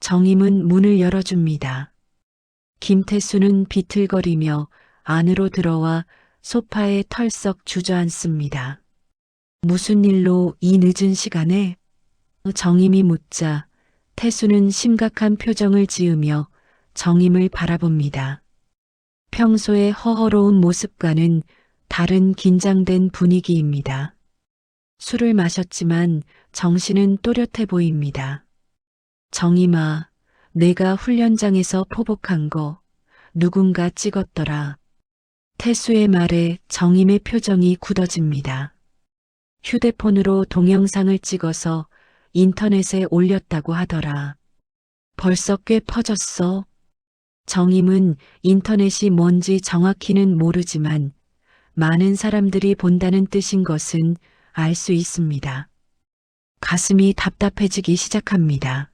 정임은 문을 열어줍니다. 김태수는 비틀거리며 안으로 들어와 소파에 털썩 주저앉습니다. 무슨 일로 이 늦은 시간에? 정임이 묻자 태수는 심각한 표정을 지으며 정임을 바라봅니다. 평소의 허허로운 모습과는 다른 긴장된 분위기입니다. 술을 마셨지만 정신은 또렷해 보입니다. 정임아, 내가 훈련장에서 포복한 거 누군가 찍었더라. 태수의 말에 정임의 표정이 굳어집니다. 휴대폰으로 동영상을 찍어서 인터넷에 올렸다고 하더라. 벌써 꽤 퍼졌어. 정임은 인터넷이 뭔지 정확히는 모르지만 많은 사람들이 본다는 뜻인 것은 알 수 있습니다. 가슴이 답답해지기 시작합니다.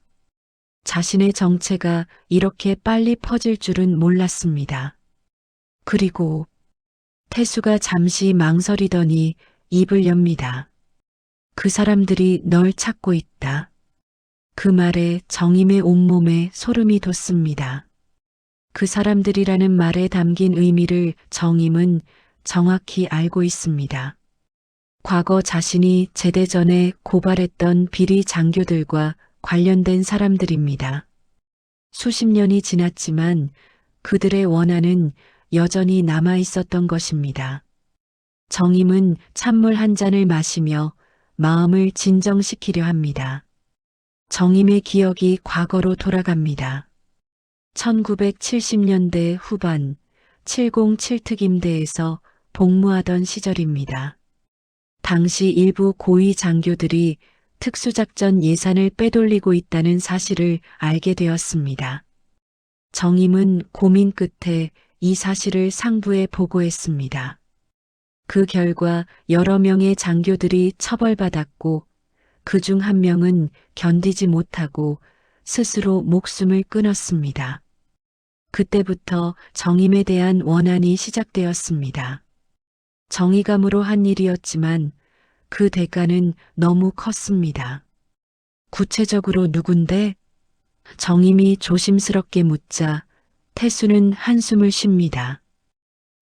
자신의 정체가 이렇게 빨리 퍼질 줄은 몰랐습니다. 그리고 태수가 잠시 망설이더니 입을 엽니다. 그 사람들이 널 찾고 있다. 그 말에 정임의 온몸에 소름이 돋습니다. 그 사람들이라는 말에 담긴 의미를 정임은 정확히 알고 있습니다. 과거 자신이 제대 전에 고발했던 비리 장교들과 관련된 사람들입니다. 수십 년이 지났지만 그들의 원한은 여전히 남아 있었던 것입니다. 정임은 찬물 한 잔을 마시며 마음을 진정시키려 합니다. 정임의 기억이 과거로 돌아갑니다. 1970년대 후반 707특임대에서 복무하던 시절입니다. 당시 일부 고위 장교들이 특수작전 예산을 빼돌리고 있다는 사실을 알게 되었습니다. 정임은 고민 끝에 이 사실을 상부에 보고했습니다. 그 결과 여러 명의 장교들이 처벌받았고 그 중 한 명은 견디지 못하고 스스로 목숨을 끊었습니다. 그때부터 정임에 대한 원한이 시작되었습니다. 정의감으로 한 일이었지만 그 대가는 너무 컸습니다. 구체적으로 누군데? 정임이 조심스럽게 묻자 태수는 한숨을 쉽니다.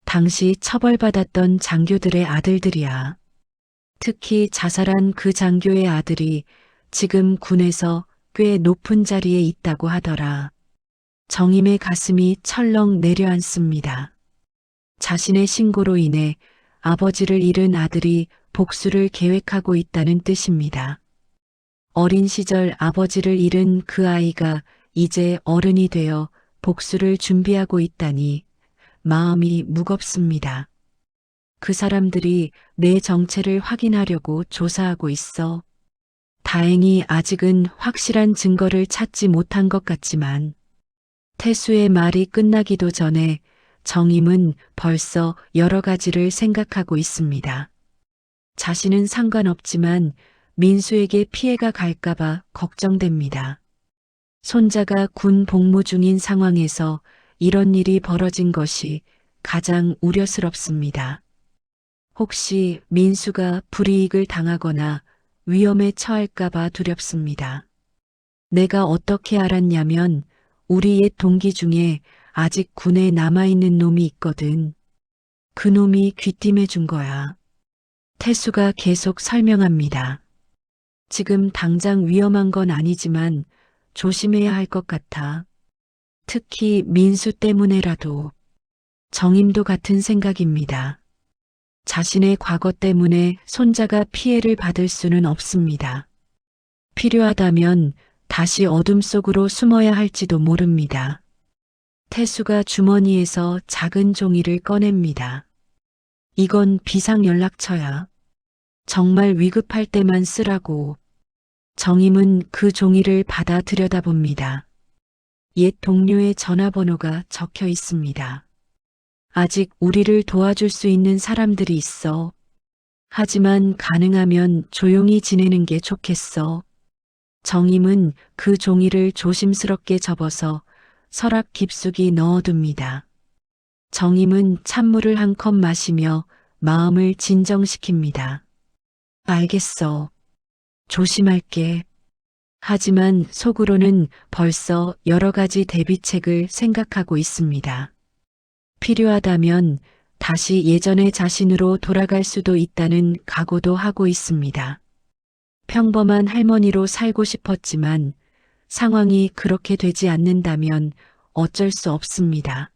당시 처벌받았던 장교들의 아들들이야. 특히 자살한 그 장교의 아들이 지금 군에서 꽤 높은 자리에 있다고 하더라. 정임의 가슴이 철렁 내려앉습니다. 자신의 신고로 인해 아버지를 잃은 아들이 복수를 계획하고 있다는 뜻입니다. 어린 시절 아버지를 잃은 그 아이가 이제 어른이 되어 복수를 준비하고 있다니 마음이 무겁습니다. 그 사람들이 내 정체를 확인하려고 조사하고 있어. 다행히 아직은 확실한 증거를 찾지 못한 것 같지만 태수의 말이 끝나기도 전에 정임은 벌써 여러 가지를 생각하고 있습니다. 자신은 상관없지만 민수에게 피해가 갈까봐 걱정됩니다. 손자가 군 복무 중인 상황에서 이런 일이 벌어진 것이 가장 우려스럽습니다. 혹시 민수가 불이익을 당하거나 위험에 처할까봐 두렵습니다. 내가 어떻게 알았냐면 우리 옛 동기 중에 아직 군에 남아있는 놈이 있거든. 그 놈이 귀띔해 준 거야. 태수가 계속 설명합니다. 지금 당장 위험한 건 아니지만 조심해야 할 것 같아. 특히 민수 때문에라도. 정임도 같은 생각입니다. 자신의 과거 때문에 손자가 피해를 받을 수는 없습니다. 필요하다면 다시 어둠 속으로 숨어야 할지도 모릅니다. 태수가 주머니에서 작은 종이를 꺼냅니다. 이건 비상연락처야. 정말 위급할 때만 쓰라고. 정임은 그 종이를 받아 들여다봅니다. 옛 동료의 전화번호가 적혀 있습니다. 아직 우리를 도와줄 수 있는 사람들이 있어. 하지만 가능하면 조용히 지내는 게 좋겠어. 정임은 그 종이를 조심스럽게 접어서 서랍 깊숙이 넣어둡니다. 정임은 찬물을 한 컵 마시며 마음을 진정시킵니다. 알겠어. 조심할게. 하지만 속으로는 벌써 여러 가지 대비책을 생각하고 있습니다. 필요하다면 다시 예전의 자신으로 돌아갈 수도 있다는 각오도 하고 있습니다. 평범한 할머니로 살고 싶었지만 상황이 그렇게 되지 않는다면 어쩔 수 없습니다.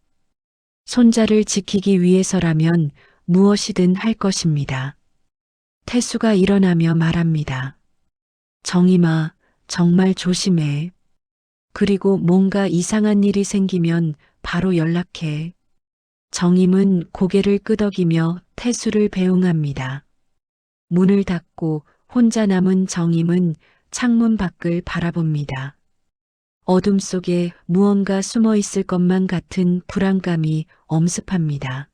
손자를 지키기 위해서라면 무엇이든 할 것입니다. 태수가 일어나며 말합니다. 정임아, 정말 조심해. 그리고 뭔가 이상한 일이 생기면 바로 연락해. 정임은 고개를 끄덕이며 태수를 배웅합니다. 문을 닫고 혼자 남은 정임은 창문 밖을 바라봅니다. 어둠 속에 무언가 숨어 있을 것만 같은 불안감이 엄습합니다.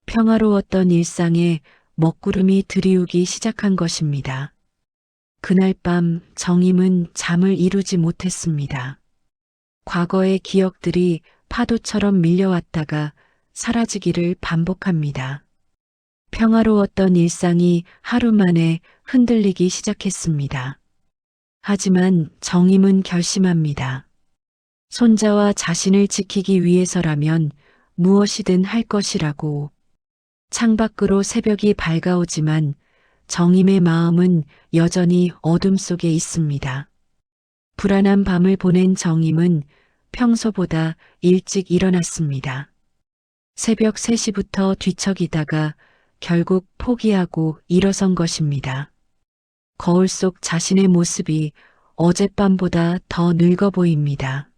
평화로웠던 일상에 먹구름이 들이우기 시작한 것입니다. 그날 밤 정임은 잠을 이루지 못했습니다. 과거의 기억들이 파도처럼 밀려왔다가 사라지기를 반복합니다. 평화로웠던 일상이 하루 만에 흔들리기 시작했습니다. 하지만 정임은 결심합니다. 손자와 자신을 지키기 위해서라면 무엇이든 할 것이라고. 창밖으로 새벽이 밝아오지만 정임의 마음은 여전히 어둠 속에 있습니다. 불안한 밤을 보낸 정임은 평소보다 일찍 일어났습니다. 새벽 3시부터 뒤척이다가 결국 포기하고 일어선 것입니다. 거울 속 자신의 모습이 어젯밤보다 더 늙어 보입니다.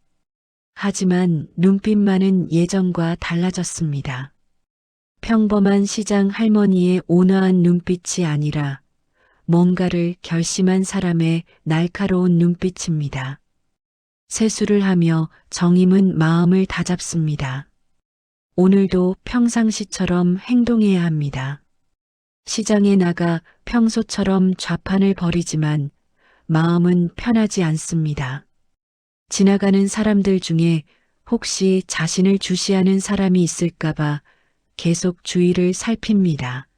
하지만 눈빛만은 예전과 달라졌습니다. 평범한 시장 할머니의 온화한 눈빛이 아니라 뭔가를 결심한 사람의 날카로운 눈빛입니다. 세수를 하며 정임은 마음을 다잡습니다. 오늘도 평상시처럼 행동해야 합니다. 시장에 나가 평소처럼 좌판을 벌이지만 마음은 편하지 않습니다. 지나가는 사람들 중에 혹시 자신을 주시하는 사람이 있을까봐 계속 주위를 살핍니다.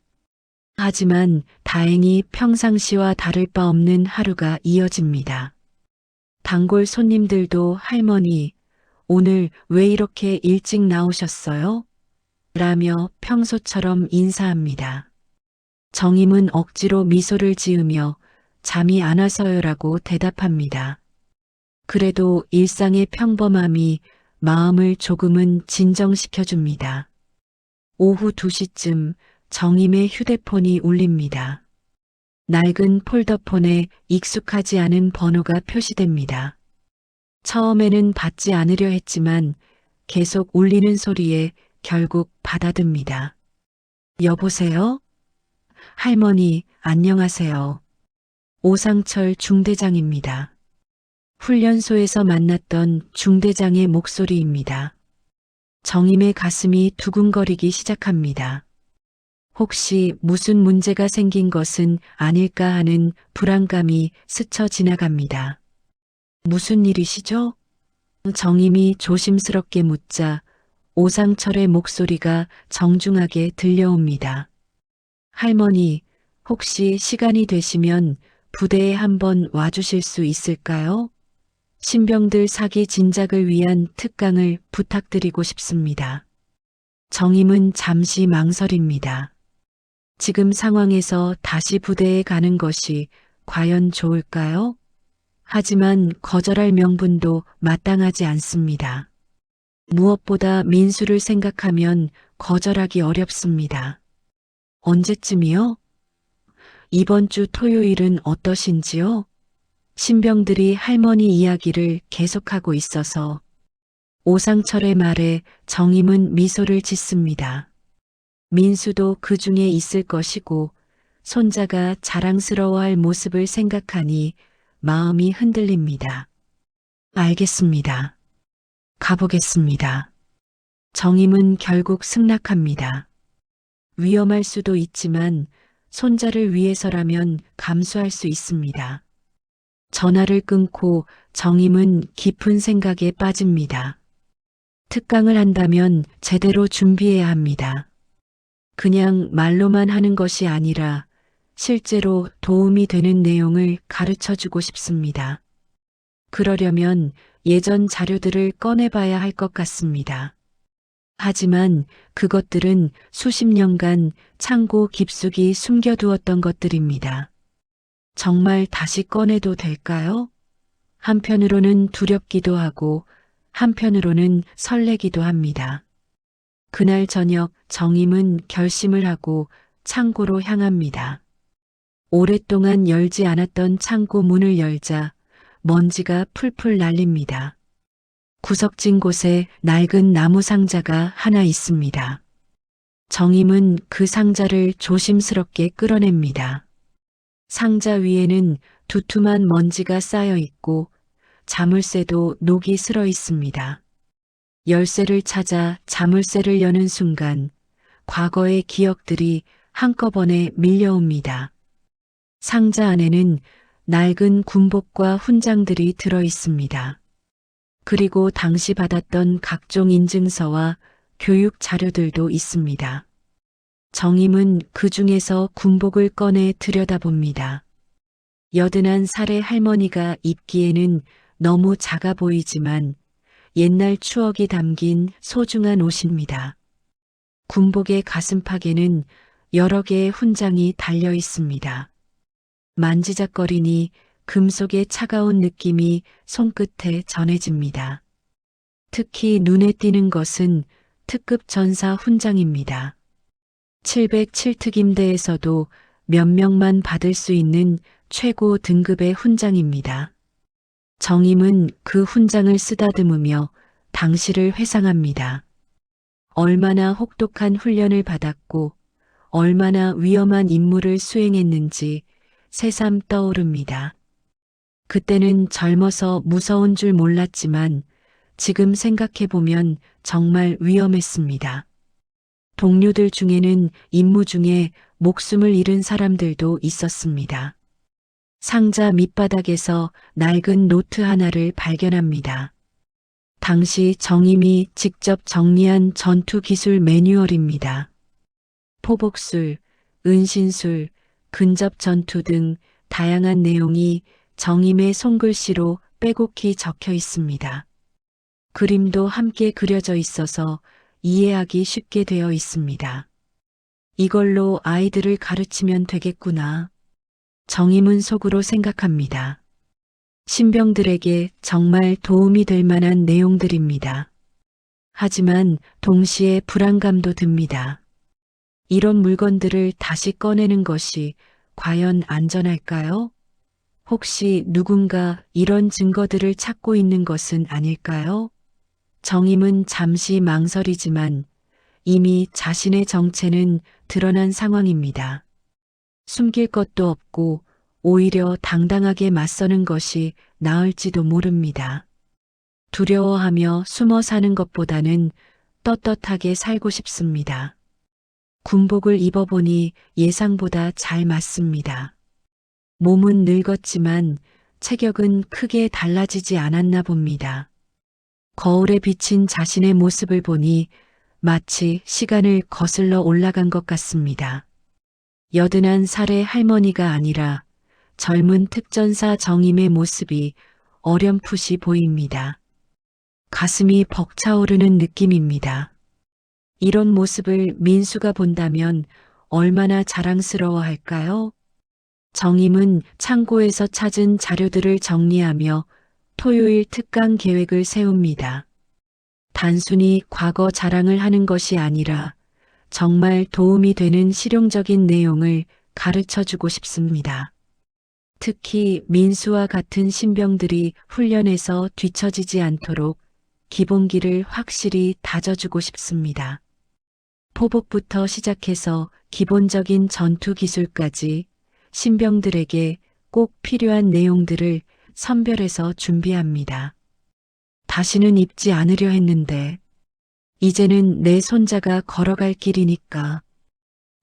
하지만 다행히 평상시와 다를 바 없는 하루가 이어집니다. 단골 손님들도 할머니, 오늘 왜 이렇게 일찍 나오셨어요? 라며 평소처럼 인사합니다. 정임은 억지로 미소를 지으며 잠이 안 와서요라고 대답합니다. 그래도 일상의 평범함이 마음을 조금은 진정시켜줍니다. 오후 2시쯤 정임의 휴대폰이 울립니다. 낡은 폴더폰에 익숙하지 않은 번호가 표시됩니다. 처음에는 받지 않으려 했지만 계속 울리는 소리에 결국 받아듭니다. 여보세요? 할머니, 안녕하세요. 오상철 중대장입니다. 훈련소에서 만났던 중대장의 목소리입니다. 정임의 가슴이 두근거리기 시작합니다. 혹시 무슨 문제가 생긴 것은 아닐까 하는 불안감이 스쳐 지나갑니다. 무슨 일이시죠? 정임이 조심스럽게 묻자 오상철의 목소리가 정중하게 들려옵니다. 할머니, 혹시 시간이 되시면 부대에 한번 와주실 수 있을까요? 신병들 사기 진작을 위한 특강을 부탁드리고 싶습니다. 정임은 잠시 망설입니다. 지금 상황에서 다시 부대에 가는 것이 과연 좋을까요? 하지만 거절할 명분도 마땅하지 않습니다. 무엇보다 민수를 생각하면 거절하기 어렵습니다. 언제쯤이요? 이번 주 토요일은 어떠신지요? 신병들이 할머니 이야기를 계속하고 있어서 오상철의 말에 정임은 미소를 짓습니다. 민수도 그 중에 있을 것이고 손자가 자랑스러워할 모습을 생각하니 마음이 흔들립니다. 알겠습니다. 가보겠습니다. 정임은 결국 승낙합니다. 위험할 수도 있지만 손자를 위해서라면 감수할 수 있습니다. 전화를 끊고 정임은 깊은 생각에 빠집니다. 특강을 한다면 제대로 준비해야 합니다. 그냥 말로만 하는 것이 아니라 실제로 도움이 되는 내용을 가르쳐주고 싶습니다. 그러려면 예전 자료들을 꺼내봐야 할 것 같습니다. 하지만 그것들은 수십 년간 창고 깊숙이 숨겨두었던 것들입니다. 정말 다시 꺼내도 될까요? 한편으로는 두렵기도 하고 한편으로는 설레기도 합니다. 그날 저녁 정임은 결심을 하고 창고로 향합니다. 오랫동안 열지 않았던 창고 문을 열자 먼지가 풀풀 날립니다. 구석진 곳에 낡은 나무 상자가 하나 있습니다. 정임은 그 상자를 조심스럽게 끌어냅니다. 상자 위에는 두툼한 먼지가 쌓여 있고 자물쇠도 녹이 슬어 있습니다. 열쇠를 찾아 자물쇠를 여는 순간 과거의 기억들이 한꺼번에 밀려옵니다. 상자 안에는 낡은 군복과 훈장들이 들어 있습니다. 그리고 당시 받았던 각종 인증서와 교육 자료들도 있습니다. 정임은 그 중에서 군복을 꺼내 들여다봅니다. 여든한 살의 할머니가 입기에는 너무 작아 보이지만 옛날 추억이 담긴 소중한 옷입니다. 군복의 가슴팍에는 여러 개의 훈장이 달려 있습니다. 만지작거리니 금속의 차가운 느낌이 손끝에 전해집니다. 특히 눈에 띄는 것은 특급 전사 훈장입니다. 707특임대에서도 몇 명만 받을 수 있는 최고 등급의 훈장입니다. 정임은 그 훈장을 쓰다듬으며 당시를 회상합니다. 얼마나 혹독한 훈련을 받았고 얼마나 위험한 임무를 수행했는지 새삼 떠오릅니다. 그때는 젊어서 무서운 줄 몰랐지만 지금 생각해보면 정말 위험했습니다. 동료들 중에는 임무 중에 목숨을 잃은 사람들도 있었습니다. 상자 밑바닥에서 낡은 노트 하나를 발견합니다. 당시 정임이 직접 정리한 전투 기술 매뉴얼입니다. 포복술, 은신술, 근접 전투 등 다양한 내용이 정임의 손글씨로 빼곡히 적혀 있습니다. 그림도 함께 그려져 있어서 이해하기 쉽게 되어 있습니다. 이걸로 아이들을 가르치면 되겠구나. 정임은 속으로 생각합니다. 신병들에게 정말 도움이 될 만한 내용들입니다. 하지만 동시에 불안감도 듭니다. 이런 물건들을 다시 꺼내는 것이 과연 안전할까요? 혹시 누군가 이런 증거들을 찾고 있는 것은 아닐까요? 정임은 잠시 망설이지만 이미 자신의 정체는 드러난 상황입니다. 숨길 것도 없고 오히려 당당하게 맞서는 것이 나을지도 모릅니다. 두려워하며 숨어 사는 것보다는 떳떳하게 살고 싶습니다. 군복을 입어보니 예상보다 잘 맞습니다. 몸은 늙었지만 체격은 크게 달라지지 않았나 봅니다. 거울에 비친 자신의 모습을 보니 마치 시간을 거슬러 올라간 것 같습니다. 여든한 살의 할머니가 아니라 젊은 특전사 정임의 모습이 어렴풋이 보입니다. 가슴이 벅차오르는 느낌입니다. 이런 모습을 민수가 본다면 얼마나 자랑스러워할까요? 정임은 창고에서 찾은 자료들을 정리하며 토요일 특강 계획을 세웁니다. 단순히 과거 자랑을 하는 것이 아니라 정말 도움이 되는 실용적인 내용을 가르쳐주고 싶습니다. 특히 민수와 같은 신병들이 훈련에서 뒤처지지 않도록 기본기를 확실히 다져주고 싶습니다. 포복부터 시작해서 기본적인 전투 기술까지 신병들에게 꼭 필요한 내용들을 선별해서 준비합니다. 다시는 입지 않으려 했는데 이제는 내 손자가 걸어갈 길이니까.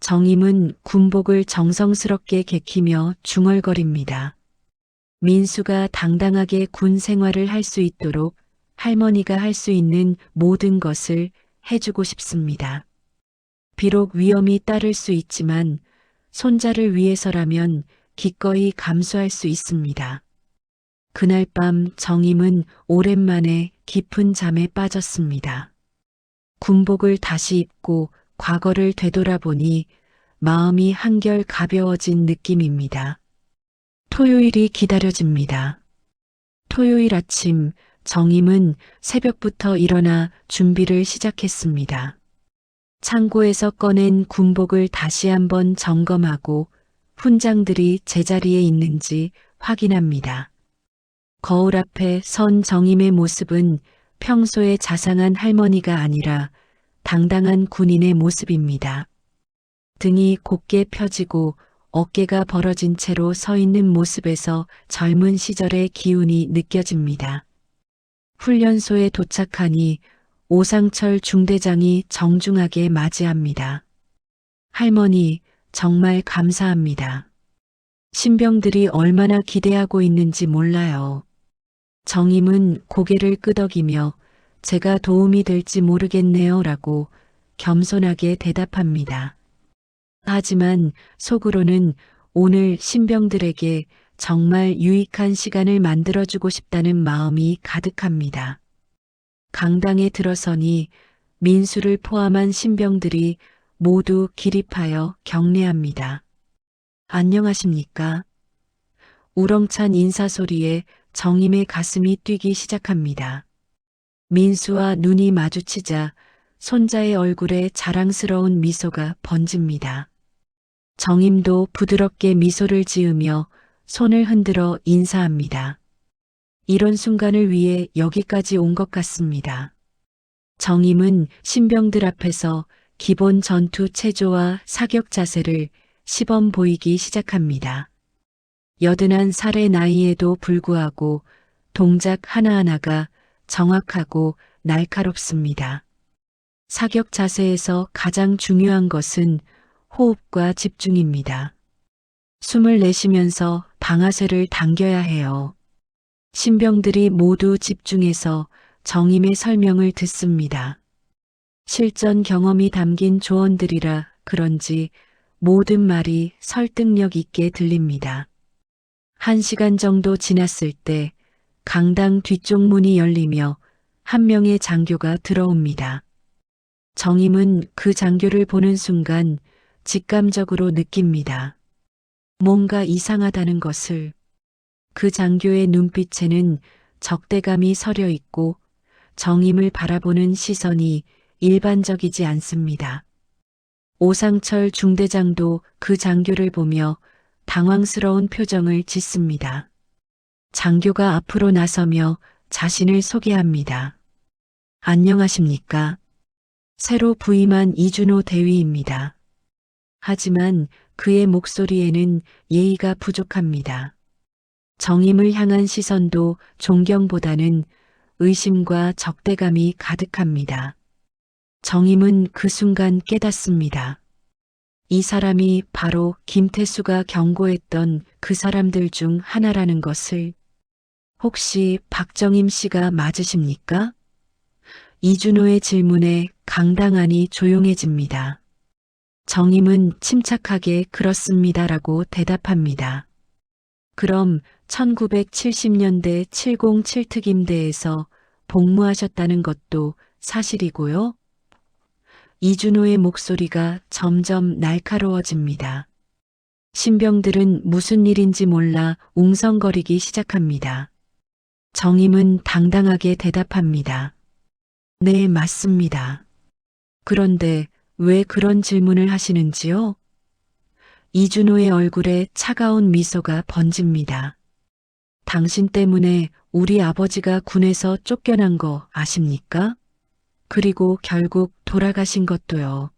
정임은 군복을 정성스럽게 개키며 중얼거립니다. 민수가 당당하게 군 생활을 할 수 있도록 할머니가 할 수 있는 모든 것을 해주고 싶습니다. 비록 위험이 따를 수 있지만 손자를 위해서라면 기꺼이 감수할 수 있습니다. 그날 밤 정임은 오랜만에 깊은 잠에 빠졌습니다. 군복을 다시 입고 과거를 되돌아보니 마음이 한결 가벼워진 느낌입니다. 토요일이 기다려집니다. 토요일 아침 정임은 새벽부터 일어나 준비를 시작했습니다. 창고에서 꺼낸 군복을 다시 한번 점검하고 훈장들이 제자리에 있는지 확인합니다. 거울 앞에 선 정임의 모습은 평소에 자상한 할머니가 아니라 당당한 군인의 모습입니다. 등이 곧게 펴지고 어깨가 벌어진 채로 서 있는 모습에서 젊은 시절의 기운이 느껴집니다. 훈련소에 도착하니 오상철 중대장이 정중하게 맞이합니다. 할머니, 정말 감사합니다. 신병들이 얼마나 기대하고 있는지 몰라요. 정임은 고개를 끄덕이며 제가 도움이 될지 모르겠네요 라고 겸손하게 대답합니다. 하지만 속으로는 오늘 신병들에게 정말 유익한 시간을 만들어주고 싶다는 마음이 가득합니다. 강당에 들어서니 민수를 포함한 신병들이 모두 기립하여 경례합니다. 안녕하십니까? 우렁찬 인사소리에 정임의 가슴이 뛰기 시작합니다. 민수와 눈이 마주치자 손자의 얼굴에 자랑스러운 미소가 번집니다. 정임도 부드럽게 미소를 지으며 손을 흔들어 인사합니다. 이런 순간을 위해 여기까지 온 것 같습니다. 정임은 신병들 앞에서 기본 전투 체조와 사격 자세를 시범 보이기 시작합니다. 81살의 나이에도 불구하고 동작 하나하나가 정확하고 날카롭습니다. 사격 자세에서 가장 중요한 것은 호흡과 집중입니다. 숨을 내쉬면서 방아쇠를 당겨야 해요. 신병들이 모두 집중해서 정임의 설명을 듣습니다. 실전 경험이 담긴 조언들이라 그런지 모든 말이 설득력 있게 들립니다. 1시간 정도 지났을 때 강당 뒤쪽 문이 열리며 한 명의 장교가 들어옵니다. 정임은 그 장교를 보는 순간 직감적으로 느낍니다. 뭔가 이상하다는 것을. 그 장교의 눈빛에는 적대감이 서려 있고 정임을 바라보는 시선이 일반적이지 않습니다. 오상철 중대장도 그 장교를 보며 당황스러운 표정을 짓습니다. 장교가 앞으로 나서며 자신을 소개합니다. 안녕하십니까? 새로 부임한 이준호 대위입니다. 하지만 그의 목소리에는 예의가 부족합니다. 정임을 향한 시선도 존경보다는 의심과 적대감이 가득합니다. 정임은 그 순간 깨닫습니다. 이 사람이 바로 김태수가 경고했던 그 사람들 중 하나라는 것을. 혹시 박정임 씨가 맞으십니까? 이준호의 질문에 강당 안이 조용해집니다. 정임은 침착하게 그렇습니다라고 대답합니다. 그럼 1970년대 707특임대에서 복무하셨다는 것도 사실이고요? 이준호의 목소리가 점점 날카로워집니다. 신병들은 무슨 일인지 몰라 웅성거리기 시작합니다. 정임은 당당하게 대답합니다. 네, 맞습니다. 그런데 왜 그런 질문을 하시는지요? 이준호의 얼굴에 차가운 미소가 번집니다. 당신 때문에 우리 아버지가 군에서 쫓겨난 거 아십니까? 그리고 결국 돌아가신 것도요.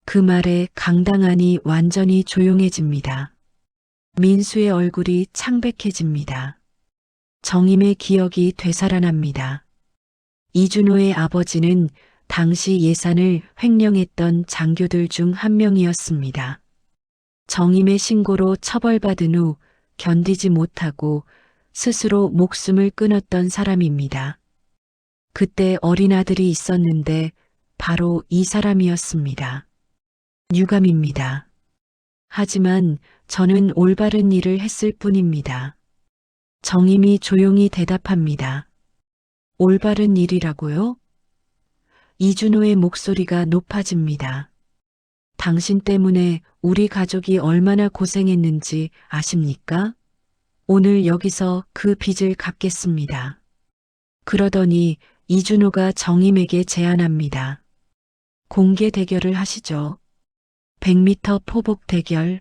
그 말에 강당 안이 완전히 조용해집니다. 민수의 얼굴이 창백해집니다. 정임의 기억이 되살아납니다. 이준호의 아버지는 당시 예산을 횡령했던 장교들 중 한 명이었습니다. 정임의 신고로 처벌받은 후 견디지 못하고 스스로 목숨을 끊었던 사람입니다. 그때 어린 아들이 있었는데 바로 이 사람이었습니다. 유감입니다. 하지만 저는 올바른 일을 했을 뿐입니다. 정임이 조용히 대답합니다. 올바른 일이라고요? 이준호의 목소리가 높아집니다. 당신 때문에 우리 가족이 얼마나 고생했는지 아십니까? 오늘 여기서 그 빚을 갚겠습니다. 그러더니 이준호가 정임에게 제안합니다. 공개 대결을 하시죠. 100m 포복 대결.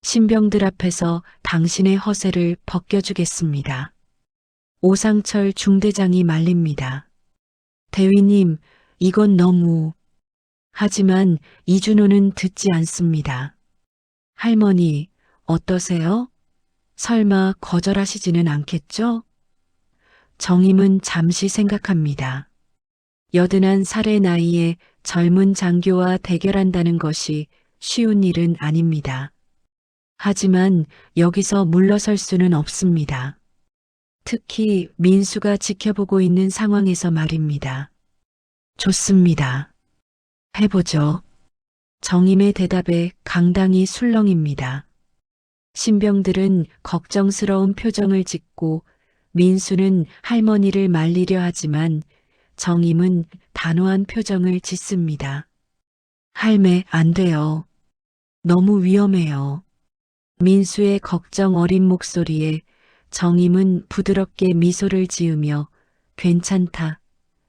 신병들 앞에서 당신의 허세를 벗겨주겠습니다. 오상철 중대장이 말립니다. 대위님, 이건 너무... 하지만 이준호는 듣지 않습니다. 할머니, 어떠세요? 설마 거절하시지는 않겠죠? 정임은 잠시 생각합니다. 81살의 나이에 젊은 장교와 대결한다는 것이 쉬운 일은 아닙니다. 하지만 여기서 물러설 수는 없습니다. 특히 민수가 지켜보고 있는 상황에서 말입니다. 좋습니다. 해보죠. 정임의 대답에 강당이 술렁입니다. 신병들은 걱정스러운 표정을 짓고 민수는 할머니를 말리려 하지만 정임은 단호한 표정을 짓습니다. 할매, 안 돼요. 너무 위험해요. 민수의 걱정 어린 목소리에 정임은 부드럽게 미소를 지으며 괜찮다.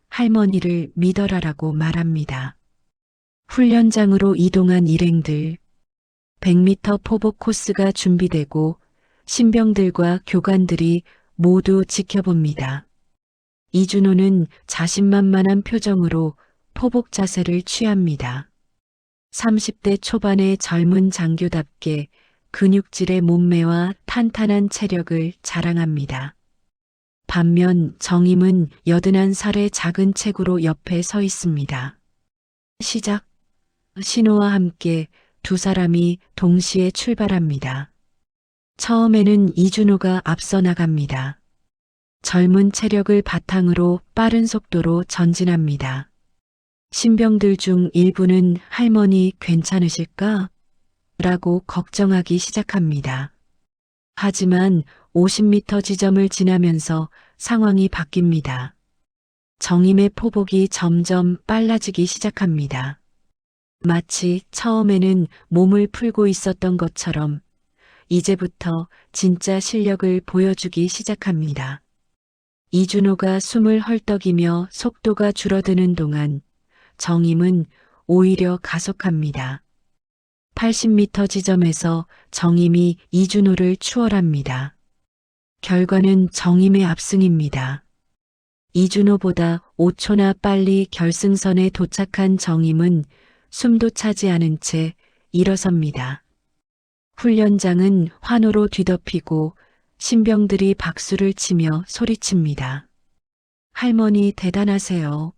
할머니를 믿어라라고 말합니다. 훈련장으로 이동한 일행들. 100m 포복 코스가 준비되고 신병들과 교관들이 모두 지켜봅니다. 이준호는 자신만만한 표정으로 포복 자세를 취합니다. 30대 초반의 젊은 장교답게 근육질의 몸매와 탄탄한 체력을 자랑합니다. 반면 정임은 81살의 작은 체구로 옆에 서 있습니다. 시작. 신호와 함께 두 사람이 동시에 출발합니다. 처음에는 이준호가 앞서 나갑니다. 젊은 체력을 바탕으로 빠른 속도로 전진합니다. 신병들 중 일부는 할머니 괜찮으실까? 라고 걱정하기 시작합니다. 하지만 50m 지점을 지나면서 상황이 바뀝니다. 정임의 포복이 점점 빨라지기 시작합니다. 마치 처음에는 몸을 풀고 있었던 것처럼 이제부터 진짜 실력을 보여주기 시작합니다. 이준호가 숨을 헐떡이며 속도가 줄어드는 동안 정임은 오히려 가속합니다. 80m 지점에서 정임이 이준호를 추월합니다. 결과는 정임의 압승입니다. 이준호보다 5초나 빨리 결승선에 도착한 정임은 숨도 차지 않은 채 일어섭니다. 훈련장은 환호로 뒤덮이고 신병들이 박수를 치며 소리칩니다. 할머니 대단하세요.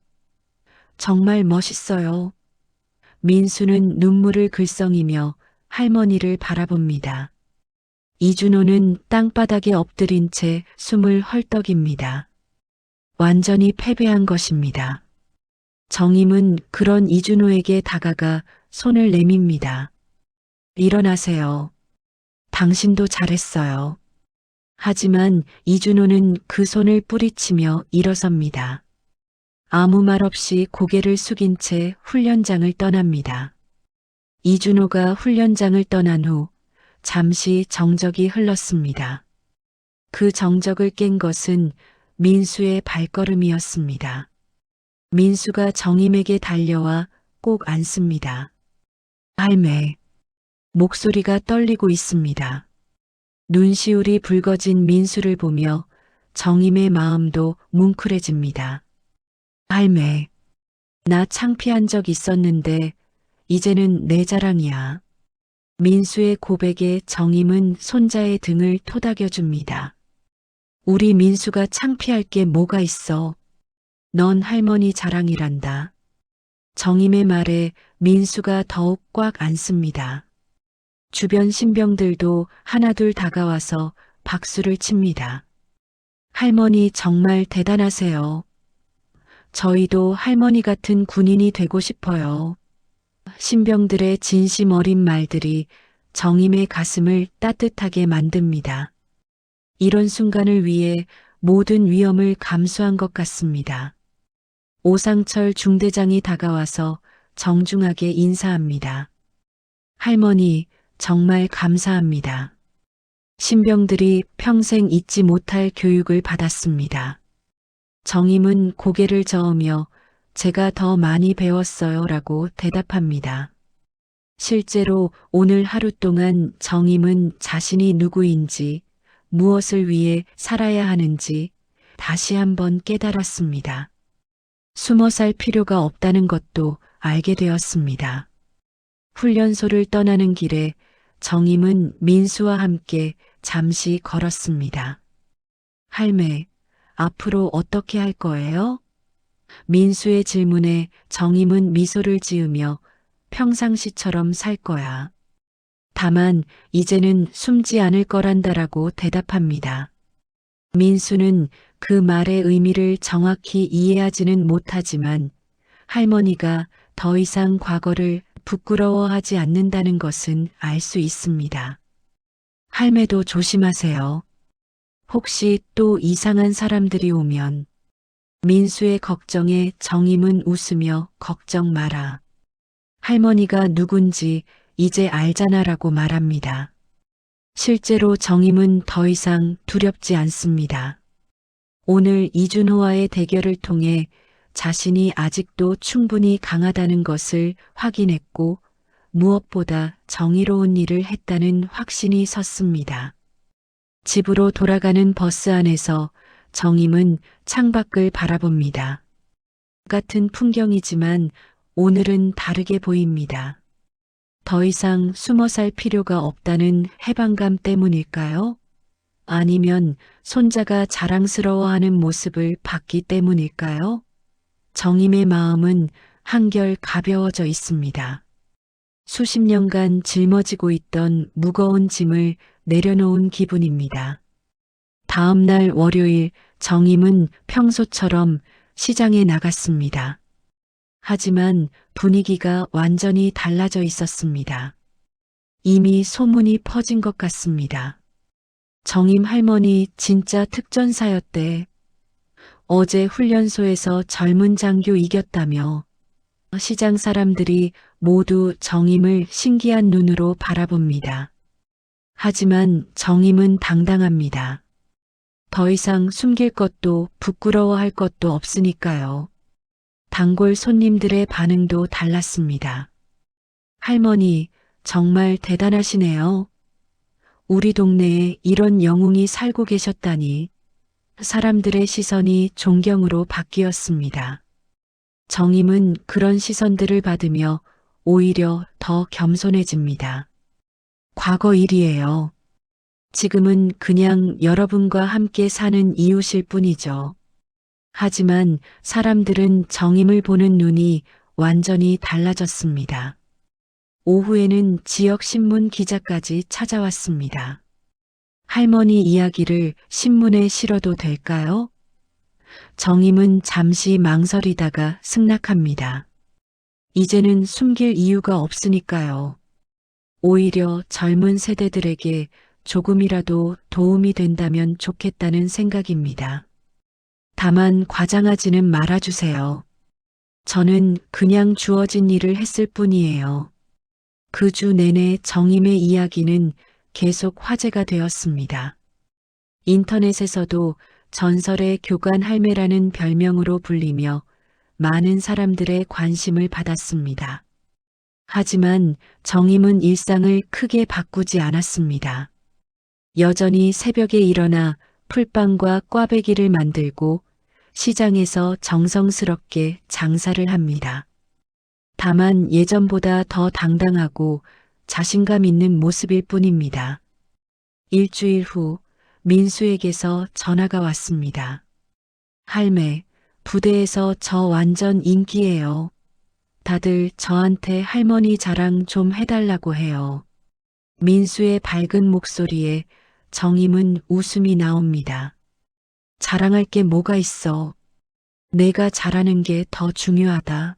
정말 멋있어요. 민수는 눈물을 글썽이며 할머니를 바라봅니다. 이준호는 땅바닥에 엎드린 채 숨을 헐떡입니다. 완전히 패배한 것입니다. 정임은 그런 이준호에게 다가가 손을 내밉니다. 일어나세요. 당신도 잘했어요. 하지만 이준호는 그 손을 뿌리치며 일어섭니다. 아무 말 없이 고개를 숙인 채 훈련장을 떠납니다. 이준호가 훈련장을 떠난 후 잠시 정적이 흘렀습니다. 그 정적을 깬 것은 민수의 발걸음이었습니다. 민수가 정임에게 달려와 꼭 안습니다. 할매, 목소리가 떨리고 있습니다. 눈시울이 붉어진 민수를 보며 정임의 마음도 뭉클해집니다. 할매, 나 창피한 적 있었는데 이제는 내 자랑이야. 민수의 고백에 정임은 손자의 등을 토닥여줍니다. 우리 민수가 창피할 게 뭐가 있어. 넌 할머니 자랑이란다. 정임의 말에 민수가 더욱 꽉 안습니다. 주변 신병들도 하나둘 다가와서 박수를 칩니다. 할머니 정말 대단하세요. 저희도 할머니 같은 군인이 되고 싶어요. 신병들의 진심 어린 말들이 정임의 가슴을 따뜻하게 만듭니다. 이런 순간을 위해 모든 위험을 감수한 것 같습니다. 오상철 중대장이 다가와서 정중하게 인사합니다. 할머니, 정말 감사합니다. 신병들이 평생 잊지 못할 교육을 받았습니다. 정임은 고개를 저으며 제가 더 많이 배웠어요 라고 대답합니다. 실제로 오늘 하루 동안 정임은 자신이 누구인지, 무엇을 위해 살아야 하는지 다시 한번 깨달았습니다. 숨어 살 필요가 없다는 것도 알게 되었습니다. 훈련소를 떠나는 길에 정임은 민수와 함께 잠시 걸었습니다. 할매, 앞으로 어떻게 할 거예요? 민수의 질문에 정임은 미소를 지으며 평상시처럼 살 거야. 다만 이제는 숨지 않을 거란다라고 대답합니다. 민수는 그 말의 의미를 정확히 이해하지는 못하지만 할머니가 더 이상 과거를 부끄러워하지 않는다는 것은 알 수 있습니다. 할매도 조심하세요. 혹시 또 이상한 사람들이 오면. 민수의 걱정에 정임은 웃으며 걱정 마라. 할머니가 누군지 이제 알잖아라고 말합니다. 실제로 정임은 더 이상 두렵지 않습니다. 오늘 이준호와의 대결을 통해 자신이 아직도 충분히 강하다는 것을 확인했고 무엇보다 정의로운 일을 했다는 확신이 섰습니다. 집으로 돌아가는 버스 안에서 정임은 창밖을 바라봅니다. 같은 풍경이지만 오늘은 다르게 보입니다. 더 이상 숨어 살 필요가 없다는 해방감 때문일까요? 아니면 손자가 자랑스러워하는 모습을 봤기 때문일까요? 정임의 마음은 한결 가벼워져 있습니다. 수십 년간 짊어지고 있던 무거운 짐을 내려놓은 기분입니다. 다음 날 월요일 정임은 평소처럼 시장에 나갔습니다. 하지만 분위기가 완전히 달라져 있었습니다. 이미 소문이 퍼진 것 같습니다. 정임 할머니 진짜 특전사였대. 어제 훈련소에서 젊은 장교 이겼다며. 시장 사람들이 모두 정임을 신기한 눈으로 바라봅니다. 하지만 정임은 당당합니다. 더 이상 숨길 것도 부끄러워할 것도 없으니까요. 단골 손님들의 반응도 달랐습니다. 할머니, 정말 대단하시네요. 우리 동네에 이런 영웅이 살고 계셨다니. 사람들의 시선이 존경으로 바뀌었습니다. 정임은 그런 시선들을 받으며 오히려 더 겸손해집니다. 과거 일이에요. 지금은 그냥 여러분과 함께 사는 이웃일 뿐이죠. 하지만 사람들은 정임을 보는 눈이 완전히 달라졌습니다. 오후에는 지역 신문 기자까지 찾아왔습니다. 할머니 이야기를 신문에 실어도 될까요? 정임은 잠시 망설이다가 승낙합니다. 이제는 숨길 이유가 없으니까요. 오히려 젊은 세대들에게 조금이라도 도움이 된다면 좋겠다는 생각입니다. 다만 과장하지는 말아주세요. 저는 그냥 주어진 일을 했을 뿐이에요. 그 주 내내 정임의 이야기는 계속 화제가 되었습니다. 인터넷에서도 전설의 교관 할매라는 별명으로 불리며 많은 사람들의 관심을 받았습니다. 하지만 정임은 일상을 크게 바꾸지 않았습니다. 여전히 새벽에 일어나 풀빵과 꽈배기를 만들고 시장에서 정성스럽게 장사를 합니다. 다만 예전보다 더 당당하고 자신감 있는 모습일 뿐입니다. 일주일 후 민수에게서 전화가 왔습니다. 할매, 부대에서 저 완전 인기예요. 다들 저한테 할머니 자랑 좀 해달라고 해요. 민수의 밝은 목소리에 정임은 웃음이 나옵니다. 자랑할 게 뭐가 있어. 내가 잘하는 게 더 중요하다.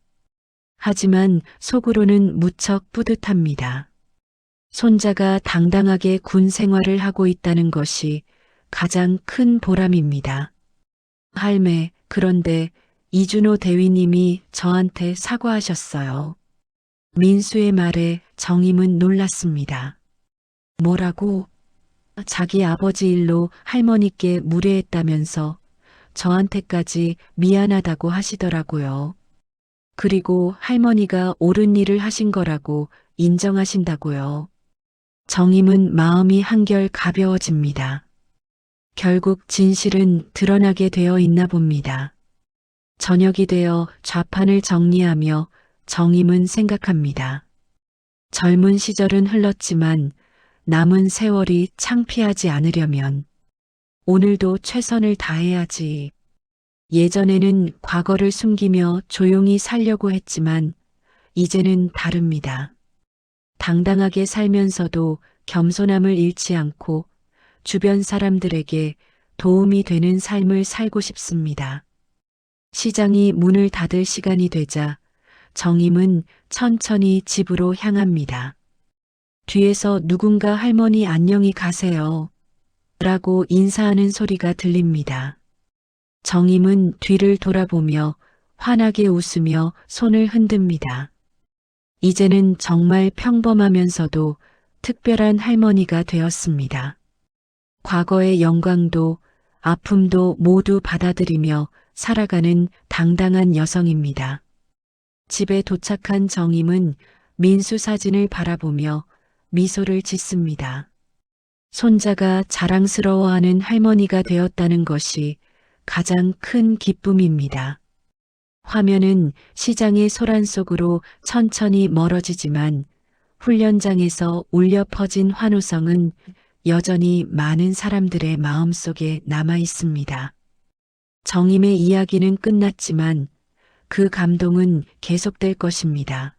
하지만 속으로는 무척 뿌듯합니다. 손자가 당당하게 군 생활을 하고 있다는 것이 가장 큰 보람입니다. 할매, 그런데 이준호 대위님이 저한테 사과하셨어요. 민수의 말에 정임은 놀랐습니다. 뭐라고? 자기 아버지 일로 할머니께 무례했다면서 저한테까지 미안하다고 하시더라고요. 그리고 할머니가 옳은 일을 하신 거라고 인정하신다고요. 정임은 마음이 한결 가벼워집니다. 결국 진실은 드러나게 되어 있나 봅니다. 저녁이 되어 좌판을 정리하며 정임은 생각합니다. 젊은 시절은 흘렀지만 남은 세월이 창피하지 않으려면 오늘도 최선을 다해야지. 예전에는 과거를 숨기며 조용히 살려고 했지만 이제는 다릅니다. 당당하게 살면서도 겸손함을 잃지 않고 주변 사람들에게 도움이 되는 삶을 살고 싶습니다. 시장이 문을 닫을 시간이 되자 정임은 천천히 집으로 향합니다. 뒤에서 누군가 할머니 안녕히 가세요. 라고 인사하는 소리가 들립니다. 정임은 뒤를 돌아보며 환하게 웃으며 손을 흔듭니다. 이제는 정말 평범하면서도 특별한 할머니가 되었습니다. 과거의 영광도 아픔도 모두 받아들이며 살아가는 당당한 여성입니다. 집에 도착한 정임은 민수 사진을 바라보며 미소를 짓습니다. 손자가 자랑스러워하는 할머니가 되었다는 것이 가장 큰 기쁨입니다. 화면은 시장의 소란 속으로 천천히 멀어지지만 훈련장에서 울려 퍼진 환호성은 여전히 많은 사람들의 마음속에 남아 있습니다. 정임의 이야기는 끝났지만 그 감동은 계속될 것입니다.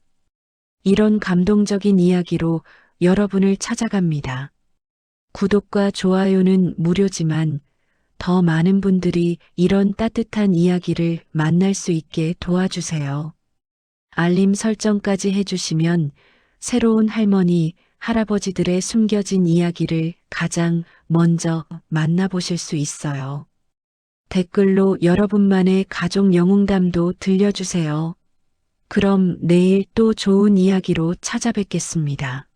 이런 감동적인 이야기로 여러분을 찾아갑니다. 구독과 좋아요는 무료지만 더 많은 분들이 이런 따뜻한 이야기를 만날 수 있게 도와주세요. 알림 설정까지 해주시면 새로운 할머니, 할아버지들의 숨겨진 이야기를 가장 먼저 만나보실 수 있어요. 댓글로 여러분만의 가족 영웅담도 들려주세요. 그럼 내일 또 좋은 이야기로 찾아뵙겠습니다.